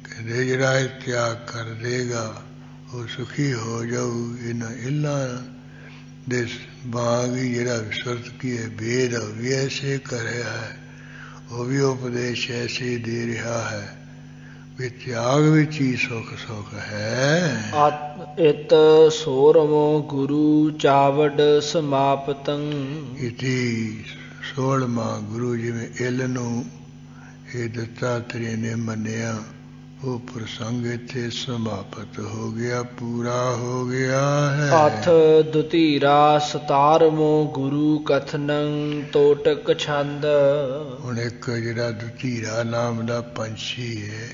ਕਹਿੰਦੇ ਜਿਹੜਾ ਇਹ ਤਿਆਗ ਕਰ ਦੇਗਾ ਉਹ ਸੁਖੀ ਹੋ ਜਾਊ। ਇਹਨਾਂ ਇੱਲਾਂ ਦੇ ਵਾਂਗ ਹੀ ਜਿਹੜਾ ਸੁਰਤ ਕੀ ਹੈ ਵੇਦ ਵੀ ਐਸੇ ਕਰ ਰਿਹਾ ਹੈ, ਉਹ ਵੀ ਉਪਦੇਸ਼ ਐਸੇ ਦੇ ਰਿਹਾ ਹੈ ਵੀ ਤਿਆਗ ਵਿੱਚ ਹੀ ਸੁਖ ਹੈ। ਇਤ ਸੋਰਵੋਂ ਗੁਰੂ ਚਾਵੜ ਸਮਾਪਤੰ। ਇਤੀ 16ਵਾਂ ਗੁਰੂ ਜਿਵੇਂ ਇਲ ਨੂੰ ਇਹ ਦੱਤਾਤਰੇయ ਨੇ ਮੰਨਿਆ, वो प्रसंग इत्थे समाप्त हो गया, पूरा हो गया है। अथ दुतीरा 17वां गुरु कथनं तोटक छंद। ਹੁਣ ਇੱਕ ਜਿਹੜਾ ਦੁਧੀਰਾ ਨਾਮ ਦਾ ਪੰਛੀ ਹੈ,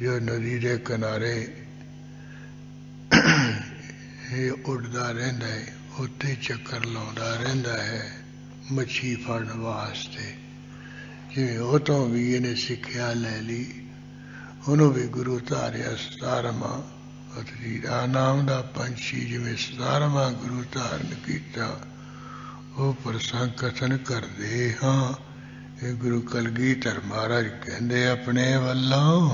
ਜੋ ਨਦੀ ਦੇ ਕਿਨਾਰੇ ਇਹ ਉੱਡਦਾ ਰਹਿੰਦਾ ਹੈ, ਉੱਥੇ ਚੱਕਰ ਲਾਉਂਦਾ ਰਹਿੰਦਾ ਹੈ ਮੱਛੀ ਫੜਨ ਵਾਸਤੇ। ਜਿਵੇਂ ਉਹ ਤੋਂ ਵੀ ਇਹਨੇ ਸਿੱਖਿਆ ਲੈ ਲਈ, ਉਹਨੂੰ ਵੀ ਗੁਰੂ ਧਾਰਿਆ 17ਵਾਂ ਦੁਧੀਰਾ ਨਾਮ ਦਾ ਪੰਛੀ, ਜਿਵੇਂ 17ਵਾਂ ਗੁਰੂ ਧਾਰਨ ਕੀਤਾ। ਉਹ ਪ੍ਰਸੰਗ ਕਥਨ ਕਰਦੇ ਹਾਂ। ਇਹ ਗੁਰੂ ਕਲਗੀਧਰ ਮਹਾਰਾਜ ਕਹਿੰਦੇ ਆਪਣੇ ਵੱਲੋਂ,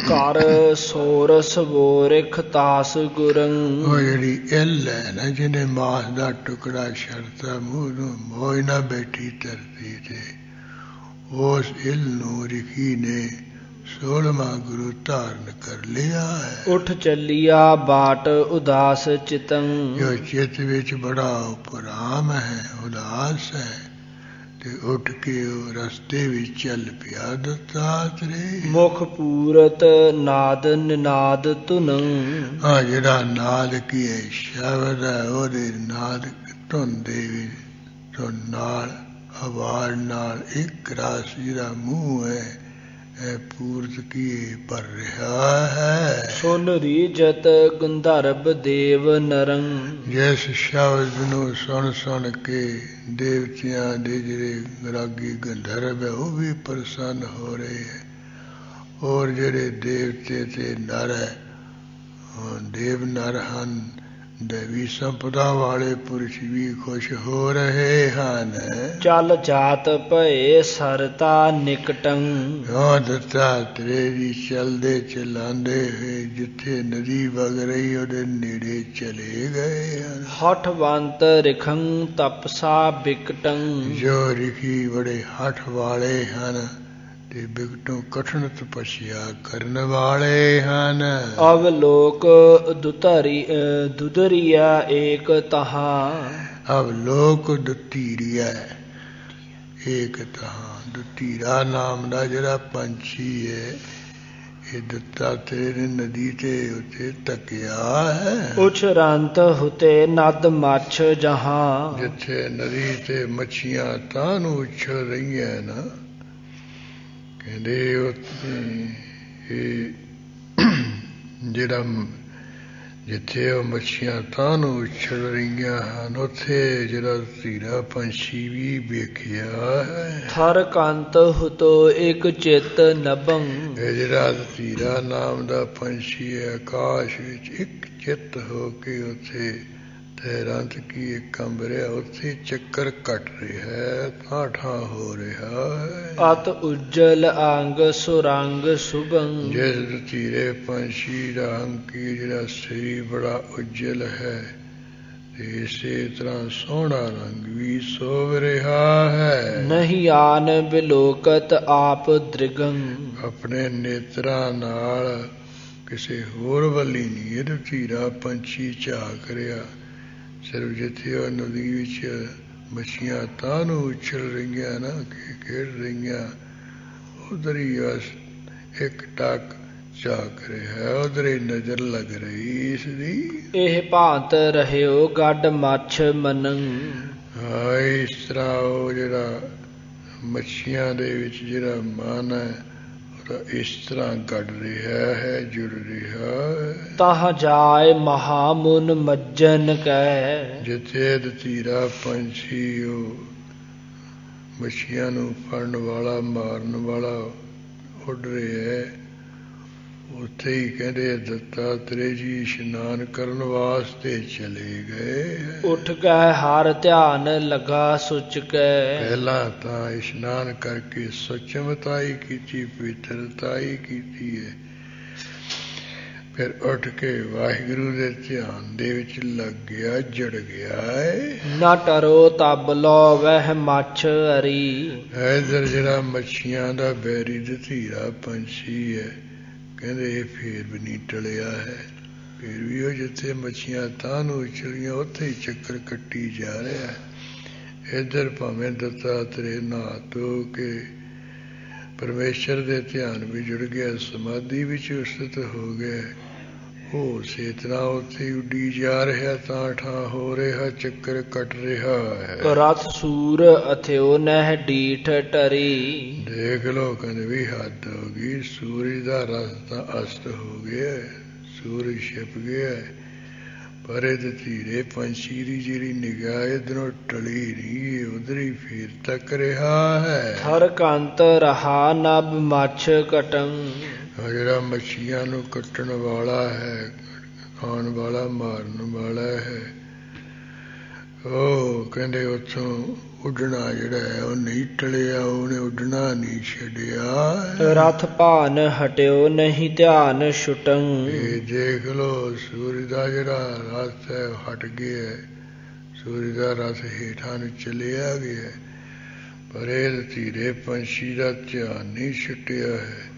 ਕਰ ਸੋਰਸ ਬੋਰਿਖ ਤਾਸ ਗੁਰੰ। ਉਹ ਜਿਹੜੀ ਇੱਲ ਹੈ ਨਾ, ਜਿਹਨੇ ਮਾਸ ਦਾ ਟੁਕੜਾ ਛੱਡਤਾ, ਮੂੰਹ ਨੂੰ ਮੋਹ ਨਾ ਬੈਠੀ ਧਰਤੀ ਤੇ, ਉਸ ਇੱਲ ਨੂੰ ਰਿਖੀ ਨੇ 16ਵਾਂ ਗੁਰੂ ਧਾਰਨ ਕਰ ਲਿਆ ਹੈ। ਉਠ ਚੱਲਿਆ ਬਾਟ ਉਦਾਸ ਚਿਤੰ। ਜੋ ਚਿੱਤ ਵਿੱਚ ਬੜਾ ਉਪਰਾਮ ਹੈ, ਉਦਾਸ ਹੈ, ਤੇ ਉੱਠ ਕੇ ਉਹ ਰਸਤੇ ਵਿੱਚ ਚੱਲ ਪਿਆ ਦੱਤਾਤਰੇ। ਮੁਖ ਪੂਰਤ ਨਾਦ ਨਿਨਾਦ ਧੁਨੰ। ਹਾਂ, ਜਿਹੜਾ ਨਾਦ ਕੀ ਹੈ, ਸ਼ਬਦ ਹੈ, ਉਹਦੇ ਨਾਦ ਧੁਨ ਦੇ ਧੁਨ ਨਾਲ, ਆਵਾਜ਼ ਨਾਲ ਇੱਕ ਰਸ ਜਿਹੜਾ ਮੂੰਹ ਹੈ ਇਹ ਪੂਰਤ ਕੀ ਭਰ ਰਿਹਾ ਹੈ। ਸੁਨ ਰੀਜਤ ਗੰਧਰਵ ਦੇਵ ਨਰੰ। ਜਿਸ ਸ਼ਬਦ ਨੂੰ ਸੁਣ ਸੁਣ ਕੇ ਦੇਵਤਿਆਂ ਦੇ ਜਿਹੜੇ ਰਾਗੀ ਗੰਧਰਵ ਹੈ ਉਹ ਵੀ ਪ੍ਰਸੰਨ ਹੋ ਰਹੇ ਹੈ, ਔਰ ਜਿਹੜੇ ਦੇਵਤੇ ਤੇ ਨਰ ਹੈ, ਦੇਵ ਨਰ ਹਨ, ਦੇਵੀ ਸੰਪਦਾ ਵਾਲੇ ਪੁਰਸ਼ ਵੀ ਖੁਸ਼ ਹੋ ਰਹੇ ਹਨ। ਚੱਲ ਜਾਤ ਭਏ ਸਰਤਾ ਨਿਕਟੰ। ਹਾਂ, ਦੱਤਾਤਰੇ ਜੀ ਚਲਦੇ ਚਲਾਉਂਦੇ ਹੋਏ ਜਿੱਥੇ ਨਦੀ ਵਗ ਰਹੀ ਉਹਦੇ ਨੇੜੇ ਚਲੇ ਗਏ ਹਨ। ਹਠਵੰਤ ਰਿਖੰ ਤਪਸਾ ਬਿਕਟੰ। ਜੋ ਰਿਖੀ ਬੜੇ ਹੱਠ ਵਾਲੇ ਹਨ ਤੇ ਬਿਕਟੋਂ ਕਠਿਨ ਤਪੱਸਿਆ ਕਰਨ ਵਾਲੇ ਹਨ। ਅਵਲੋਕ ਦੁਧਰੀਆ ਏਕ ਤਹਾਂ। ਅਵਲੋਕ ਦੁਧੀਰੀਆ ਏਕ ਤਹਾਂ। ਦੁਧੀਰਾ ਨਾਮ ਦਾ ਜਿਹੜਾ ਪੰਛੀ ਹੈ, ਇਹ ਦੱਤਾਤਰੇ ਨੇ ਨਦੀ ਤੇ ਉੱਤੇ ਤੱਕਿਆ ਹੈ। ਉਛਰੰਤ ਹੁਤੇ ਨਦ ਮੱਛ ਜਹਾਂ। ਜਿੱਥੇ ਨਦੀ ਤੇ ਮੱਛੀਆਂ ਤਾਂ ਨੂੰ ਉਛਲ ਰਹੀਆਂ ਨਾ, ਕਹਿੰਦੇ ਉੱਥੇ ਇਹ ਜਿਹੜਾ ਜਿੱਥੇ ਉਹ ਮੱਛੀਆਂ ਤਾਂ ਨੂੰ ਉਛਲ ਰਹੀਆਂ ਹਨ, ਉੱਥੇ ਜਿਹੜਾ ਧੀਰਾ ਪੰਛੀ ਵੀ ਵੇਖਿਆ ਹੈ। ਥਰ ਕੰਤ ਹੁਤੋ ਇੱਕ ਚਿਤ ਨਭੰ। ਇਹ ਜਿਹੜਾ ਧੀਰਾ ਨਾਮ ਦਾ ਪੰਛੀ ਹੈ, ਆਕਾਸ਼ ਵਿੱਚ ਇੱਕ ਚਿੱਤ ਹੋ ਕੇ ਉੱਥੇ ਤੈਰਾਂਤ ਕੀ ਕੰਬ ਰਿਹਾ, ਉੱਥੇ ਚੱਕਰ ਕੱਟ ਰਿਹਾ ਹੈ, ਥਾਂ ਠਾਂ ਹੋ ਰਿਹਾ ਹੈ। ਅਤ ਉਜਲ ਅੰਗ ਸੁਰੰਗ ਸੁਭੰ। ਜਿਸ ਧੀਰੇ ਪੰਛੀ ਦਾ ਅੰਗ ਕੀ ਜਿਹੜਾ ਸਰੀਰ ਬੜਾ ਉਜਲ ਹੈ, ਤੇ ਇਸੇ ਤਰ੍ਹਾਂ ਸੋਹਣਾ ਰੰਗ ਵੀ ਸੋਭ ਰਿਹਾ ਹੈ। ਨਹੀਂ ਆਨ ਬਿਲੋਕਤ ਆਪ ਦ੍ਰਿਗੰ। ਆਪਣੇ ਨੇਤਰਾਂ ਨਾਲ ਕਿਸੇ ਹੋਰ ਵੱਲੀ ਨਹੀਂ ਇਹ ਧੀਰਾ ਪੰਛੀ ਝਾਕ ਰਿਹਾ। ਸਿਰਫ ਜਿੱਥੇ ਉਹ ਨਦੀ ਵਿੱਚ ਮੱਛੀਆਂ ਤਾਂ ਨੂੰ ਉਛਲ ਰਹੀਆਂ ਨਾ, ਖੇਡ ਰਹੀਆਂ, ਉਧਰ ਹੀ ਬਸ ਇੱਕ ਟੱਕ ਝਾਕ ਰਿਹਾ, ਉਧਰ ਹੀ ਨਜ਼ਰ ਲੱਗ ਰਹੀ ਇਸ ਦੀ। ਇਹ ਭਾਂਤ ਰਹਿਓ ਗੱਡ ਮੱਛ ਮਨੰ। ਹਾਂ, ਇਸ ਤਰ੍ਹਾਂ ਉਹ ਜਿਹੜਾ ਮੱਛੀਆਂ ਦੇ ਵਿੱਚ ਜਿਹੜਾ ਮਨ ਹੈ, ਇਸ ਤਰ੍ਹਾਂ ਕੱਢ ਰਿਹਾ ਹੈ, ਜੁੜ ਰਿਹਾ ਹੈ। ਤਹ ਜਾਏ ਮਹਾਮੁਨ ਮੱਜਨ ਕੈ। ਜਿੱਥੇ ਦਤੀਰਾ ਪੰਛੀ ਉਹ ਮੱਛੀਆਂ ਨੂੰ ਫੜਨ ਵਾਲਾ, ਮਾਰਨ ਵਾਲਾ ਉੱਡ ਰਿਹਾ ਹੈ, ਉੱਥੇ ਹੀ ਕਹਿੰਦੇ ਦੱਤਾਤਰੇ ਜੀ ਇਸ਼ਨਾਨ ਕਰਨ ਵਾਸਤੇ ਚਲੇ ਗਏ। ਉੱਠ ਗਏ ਹਰ ਧਿਆਨ ਲਗਾ ਸੁਚ ਕੈ। ਪਹਿਲਾਂ ਤਾਂ ਇਸ਼ਨਾਨ ਕਰਕੇ ਸੁਚਮਤਾਈ ਕੀਤੀ, ਪਵਿੱਤਰਤਾਈ ਕੀਤੀ ਹੈ, ਫਿਰ ਉੱਠ ਕੇ ਵਾਹਿਗੁਰੂ ਦੇ ਧਿਆਨ ਦੇ ਵਿੱਚ ਲੱਗ ਗਿਆ, ਜੜ ਗਿਆ ਹੈ। ਨਾ ਟਰੋ ਤਬ ਲੋ ਵਹਿ ਮੱਛ ਅਰੀ। ਇਧਰ ਜਿਹੜਾ ਮੱਛੀਆਂ ਦਾ ਬੈਰੀ ਦਤੀਰਾ ਪੰਛੀ ਹੈ, ਕਹਿੰਦੇ ਇਹ ਫੇਰ ਵੀ ਨਹੀਂ ਟਲਿਆ ਹੈ, ਫਿਰ ਵੀ ਉਹ ਜਿੱਥੇ ਮੱਛੀਆਂ ਤਾਂ ਨੂੰ ਉਛਲੀਆਂ ਉੱਥੇ ਹੀ ਚੱਕਰ ਕੱਟੀ ਜਾ ਰਿਹਾ ਹੈ। ਇੱਧਰ ਭਾਵੇਂ ਦੱਤਾਤਰੇ ਨਹਾ ਧੋ ਕੇ ਪਰਮੇਸ਼ਰ ਦੇ ਧਿਆਨ ਵੀ ਜੁੜ ਗਿਆ, ਸਮਾਧੀ ਵਿੱਚ ਉਸਤਿਤ ਹੋ ਗਿਆ। ਉਹ ਚੇਤਨਾ ਉੱਥੇ ਉੱਡੀ ਜਾ ਰਿਹਾ, ਤਾਂ ਠਾਂ ਹੋ ਰਿਹਾ, ਚੱਕਰ ਕੱਟ ਰਿਹਾ ਹੈ। ਰਥ ਸੂਰ ਅਥਿਓ ਨਹਿ ਡੀਠ ਟਰੀ। ਦੇਖ ਲੋ, ਕਹਿੰਦੇ ਵੀ ਹੱਦ ਹੋ ਗਈ। ਸੂਰਜ ਦਾ ਰਥ ਤਾਂ ਅਸਤ ਹੋ ਗਿਆ, ਸੂਰਜ ਛਿਪ ਗਿਆ, ਪਰ ਇਹਦੇ ਧੀਰੇ ਪੰਛੀ ਦੀ ਜਿਹੜੀ ਨਿਗਾਹ ਇਧਰੋਂ ਟਲੀ ਨਹੀਂ, ਉਧਰ ਹੀ ਫੇਰ ਤੱਕ ਰਿਹਾ ਹੈ। ਥਰ ਕੰਤ ਰਹਾ ਨਭ ਮੱਛ ਕਟੰ। ਜਿਹੜਾ ਮੱਛੀਆਂ ਨੂੰ ਕੱਟਣ ਵਾਲਾ ਹੈ, ਖਾਣ ਵਾਲਾ, ਮਾਰਨ ਵਾਲਾ ਹੈ, ਉਹ ਕਹਿੰਦੇ ਉੱਥੋਂ ਉੱਡਣਾ ਜਿਹੜਾ ਹੈ ਉਹ ਨਹੀਂ ਟਲਿਆ, ਉਹਨੇ ਉੱਡਣਾ ਨਹੀਂ ਛੱਡਿਆ। ਰਥ ਭਾਨ ਹਟਿਓ ਨਹੀਂ ਧਿਆਨ ਛੁਟੰ। ਇਹ ਦੇਖ ਲੋ, ਸੂਰਜ ਦਾ ਜਿਹੜਾ ਰਥ ਹੈ ਹਟ ਗਿਆ, ਸੂਰਜ ਦਾ ਰਥ ਹੇਠਾਂ ਨੂੰ ਚਲਿਆ ਗਿਆ, ਪਰ ਇਹ ਧੀਰੇ ਪੰਛੀ ਦਾ ਧਿਆਨ ਨਹੀਂ ਛੁੱਟਿਆ ਹੈ।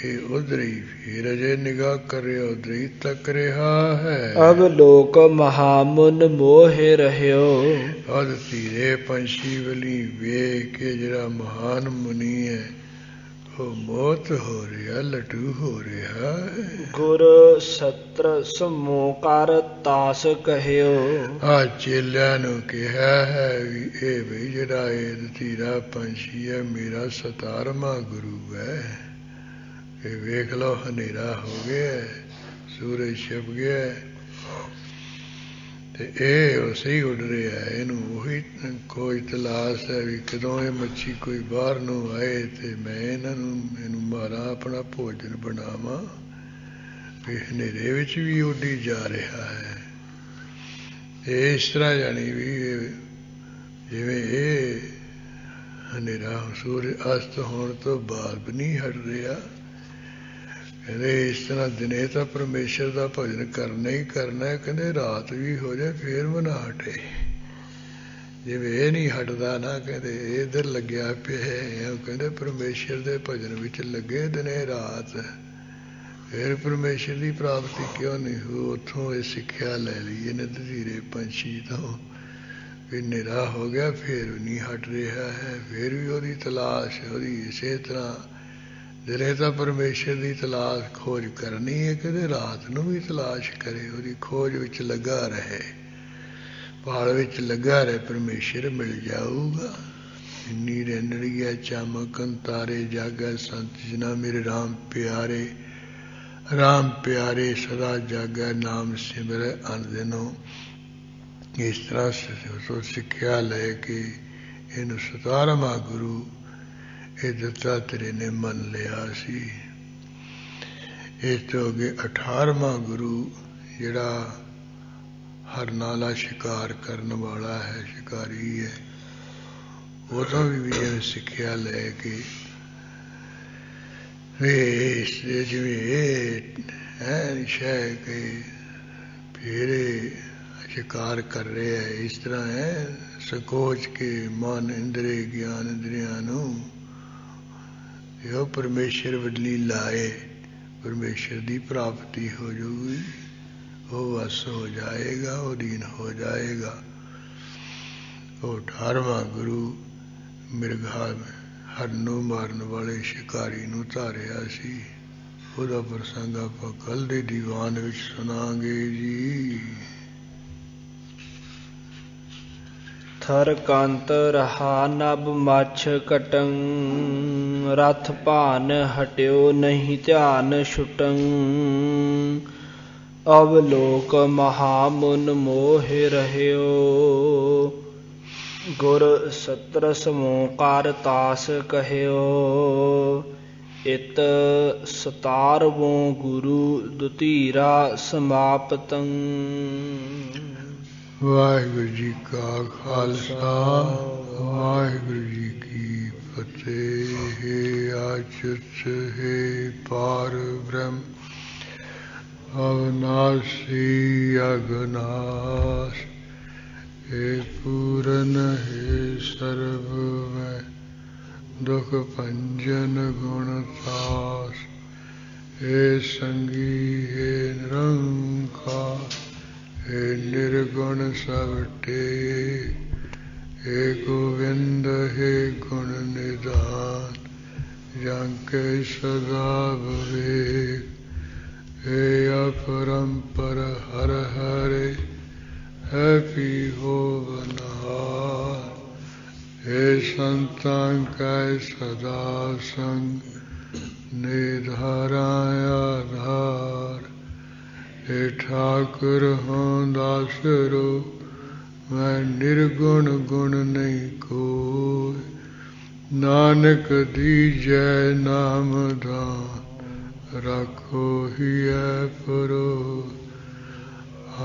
ਇਹ ਉਧਰ ਹੀ ਫੇਰ ਅਜੇ ਨਿਗਾਹ ਕਰ ਰਿਹਾ, ਉਧਰ ਹੀ ਤੱਕ ਰਿਹਾ ਹੈ। ਅਬ ਲੋਕ ਮਹਾਮੁਨ ਮੋਹਿ ਰਹਿਓ। ਅਦ ਧੀਰੇ ਪੰਛੀ ਵਲੀ ਵੇਖ ਕੇ ਜਿਹੜਾ ਮਹਾਨ ਮੁਨੀ ਹੈ ਉਹ ਮੋਹਤ ਹੋ ਰਿਹਾ, ਲਟੂ ਹੋ ਰਿਹਾ ਹੈ। ਗੁਰ ਸਤਰ ਸਮੋ ਕਰ ਤਾਸ ਕਹਿਓ। ਆ ਚੇਲਿਆਂ ਨੂੰ ਕਿਹਾ ਹੈ ਵੀ ਇਹ ਵੀ ਜਿਹੜਾ ਇਹ ਧੀਰਾ ਪੰਛੀ ਹੈ ਮੇਰਾ 17ਵਾਂ ਗੁਰੂ ਹੈ। ਇਹ ਵੇਖ ਲਓ, ਹਨੇਰਾ ਹੋ ਗਿਆ, ਸੂਰਜ ਛਿਪ ਗਿਆ, ਤੇ ਇਹ ਉਸੇ ਹੀ ਉੱਡ ਰਿਹਾ। ਇਹਨੂੰ ਉਹੀ ਖੋਜ ਤਲਾਸ਼ ਹੈ ਵੀ ਕਦੋਂ ਇਹ ਮੱਛੀ ਕੋਈ ਬਾਹਰ ਨੂੰ ਆਏ ਤੇ ਮੈਂ ਇਹਨੂੰ ਮਾਰਾਂ, ਆਪਣਾ ਭੋਜਨ ਬਣਾਵਾਂ। ਵੀ ਹਨੇਰੇ ਵਿੱਚ ਵੀ ਉੱਡੀ ਜਾ ਰਿਹਾ ਹੈ। ਇਹ ਇਸ ਤਰ੍ਹਾਂ ਜਾਣੀ ਵੀ ਜਿਵੇਂ ਇਹ ਹਨੇਰਾ ਸੂਰਜ ਅਸਤ ਹੋਣ ਤੋਂ ਬਾਅਦ ਨਹੀਂ ਹਟ ਰਿਹਾ। ਕਹਿੰਦੇ ਇਸ ਤਰ੍ਹਾਂ ਦਿਨੇ ਤਾਂ ਪਰਮੇਸ਼ਰ ਦਾ ਭਜਨ ਕਰਨਾ ਹੀ ਕਰਨਾ ਹੈ, ਕਹਿੰਦੇ ਰਾਤ ਵੀ ਹੋ ਜਾਏ ਫੇਰ ਵੀ ਨਾ ਹਟੇ। ਜਿਵੇਂ ਇਹ ਨਹੀਂ ਹਟਦਾ ਨਾ, ਕਹਿੰਦੇ ਇੱਧਰ ਲੱਗਿਆ ਪਿਆ, ਕਹਿੰਦੇ ਪਰਮੇਸ਼ਰ ਦੇ ਭਜਨ ਵਿੱਚ ਲੱਗੇ ਦਿਨੇ ਰਾਤ, ਫਿਰ ਪਰਮੇਸ਼ਰ ਦੀ ਪ੍ਰਾਪਤੀ ਕਿਉਂ ਨਹੀਂ ਹੋ। ਉੱਥੋਂ ਇਹ ਸਿੱਖਿਆ ਲੈ ਲਈ ਇਹਨੇ ਧੀਰੇ ਪੰਛੀ ਤੋਂ ਵੀ ਹਨੇਰਾ ਹੋ ਗਿਆ ਫੇਰ ਵੀ ਨਹੀਂ ਹਟ ਰਿਹਾ ਹੈ, ਫੇਰ ਵੀ ਉਹਦੀ ਤਲਾਸ਼, ਉਹਦੀ ਇਸੇ ਤਰ੍ਹਾਂ ਦਿਨੇ ਤਾਂ ਪਰਮੇਸ਼ਰ ਦੀ ਤਲਾਸ਼ ਖੋਜ ਕਰਨੀ ਹੈ, ਕਹਿੰਦੇ ਰਾਤ ਨੂੰ ਵੀ ਤਲਾਸ਼ ਕਰੇ, ਉਹਦੀ ਖੋਜ ਵਿੱਚ ਲੱਗਾ ਰਹੇ, ਭਾਲ ਵਿੱਚ ਲੱਗਾ ਰਹੇ, ਪਰਮੇਸ਼ਰ ਮਿਲ ਜਾਊਗਾ। ਇੰਨੀ ਰੈਣੜੀਆ ਚਮਕਨ ਤਾਰੇ ਜਾਗੈ ਸੰਤ ਜਨਾ ਮੇਰੇ ਰਾਮ ਪਿਆਰੇ, ਰਾਮ ਪਿਆਰੇ ਸਦਾ ਜਾਗੈ ਨਾਮ ਸਿਮਰੈ ਅਨਦਿਨੋ। ਇਸ ਤਰ੍ਹਾਂ ਤੋਂ ਸਿੱਖਿਆ ਲੈ ਕੇ ਇਹਨੂੰ 17ਵਾਂ ਗੁਰੂ ਇਹ ਦੱਤਾਤਰੇ ਨੇ ਮੰਨ ਲਿਆ ਸੀ। ਇਸ ਤੋਂ ਅੱਗੇ 18ਵਾਂ ਗੁਰੂ ਜਿਹੜਾ ਹਰਨਾਂ ਦਾ ਸ਼ਿਕਾਰ ਕਰਨ ਵਾਲਾ ਹੈ, ਸ਼ਿਕਾਰੀ ਹੈ, ਉਦੋਂ ਵੀ ਜਿਵੇਂ ਸਿੱਖਿਆ ਲੈ ਕੇ ਜਿਵੇਂ ਇਹ ਸ਼ਹਿ ਕੇ ਫੇਰੇ ਸ਼ਿਕਾਰ ਕਰ ਰਿਹਾ ਹੈ, ਇਸ ਤਰ੍ਹਾਂ ਹੈ ਸਕੋਚ ਕੇ ਮਨ ਇੰਦਰੇ ਗਿਆਨ ਇੰਦਰੀਆਂ ਨੂੰ ਇਹ ਪਰਮੇਸ਼ਰ ਵੱਲੀ ਲਾਏ, ਪਰਮੇਸ਼ਰ ਦੀ ਪ੍ਰਾਪਤੀ ਹੋ ਜਾਊਗੀ, ਉਹ ਵਸ ਹੋ ਜਾਏਗਾ, ਉਹ ਦੀਨ ਹੋ ਜਾਏਗਾ। ਉਹ 18ਵਾਂ ਗੁਰੂ ਮਿਰਗਾ ਹਰਨ ਨੂੰ ਮਾਰਨ ਵਾਲੇ ਸ਼ਿਕਾਰੀ ਨੂੰ ਧਾਰਿਆ ਸੀ। ਉਹਦਾ ਪ੍ਰਸੰਗ ਆਪਾਂ ਕੱਲ੍ਹ ਦੇ ਦੀਵਾਨ ਵਿੱਚ ਸੁਣਾਂਗੇ ਜੀ। ਥਰ ਕੰਤ ਰਹਾ ਨਭ ਮੱਛ ਕਟੰ, ਰਥ ਭਾਨ ਹਟਿਓ ਨਹੀਂ ਧਿਆਨ ਛੁਟੰ। ਅਵਲੋਕ ਮਹਾਮੁਨ ਮੋਹਿ ਰਹਿਓ, ਗੁਰ ਸਤਰ ਸਮੋ ਕਰ ਤਾਸ ਕਹਿਓ। ਇਤ 17ਵਾਂ ਗੁਰੂ ਦੁਤੀਰਾ ਸਮਾਪਤੰ। ਵਾਹਿਗੁਰੂ ਜੀ ਕਾ ਖਾਲਸਾ, ਵਾਹਿਗੁਰੂ ਜੀ ਕੀ ਫਤਿਹ। ਆਚੁਤ ਹੈ ਪਾਰ ਬ੍ਰਹਮ ਅਵਨਾਸੀ ਅਗਨਾਸ, हे पूरन हे सर्व में दुख भंजन गुण तास, हे संगी हे निरंकार, हे निर्गुण सब टेक, हे गोविंद हे गुण निधान, जग के सदा विवेक, हे अपरंपर हर हरे है पी हो बनहार, हे संतां कै सदा संग निधाराय आधार, हे ठाकुर हों दासरो मैं निर्गुण गुण नहीं कोय, नानक दीजै नाम दान रखो ही परो।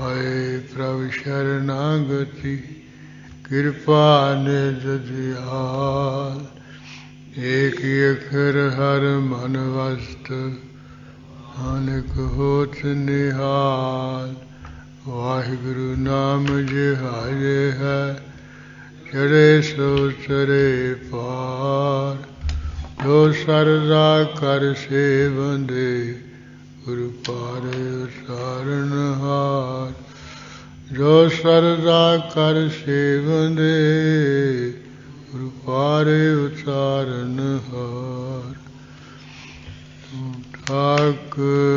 आए प्रभु शरणागति कृपा निज दयाल, एक अखर हर मन वस्त नानक होत निहाल। वाहिगुरु नाम जिहाए है चढ़े सो चरे पार, जो सरदा कर सेवंदे गुरु पारे उचारण हार, जो सरदा कर सेवंदे गुरु पारे उचारण हार। ठाकुर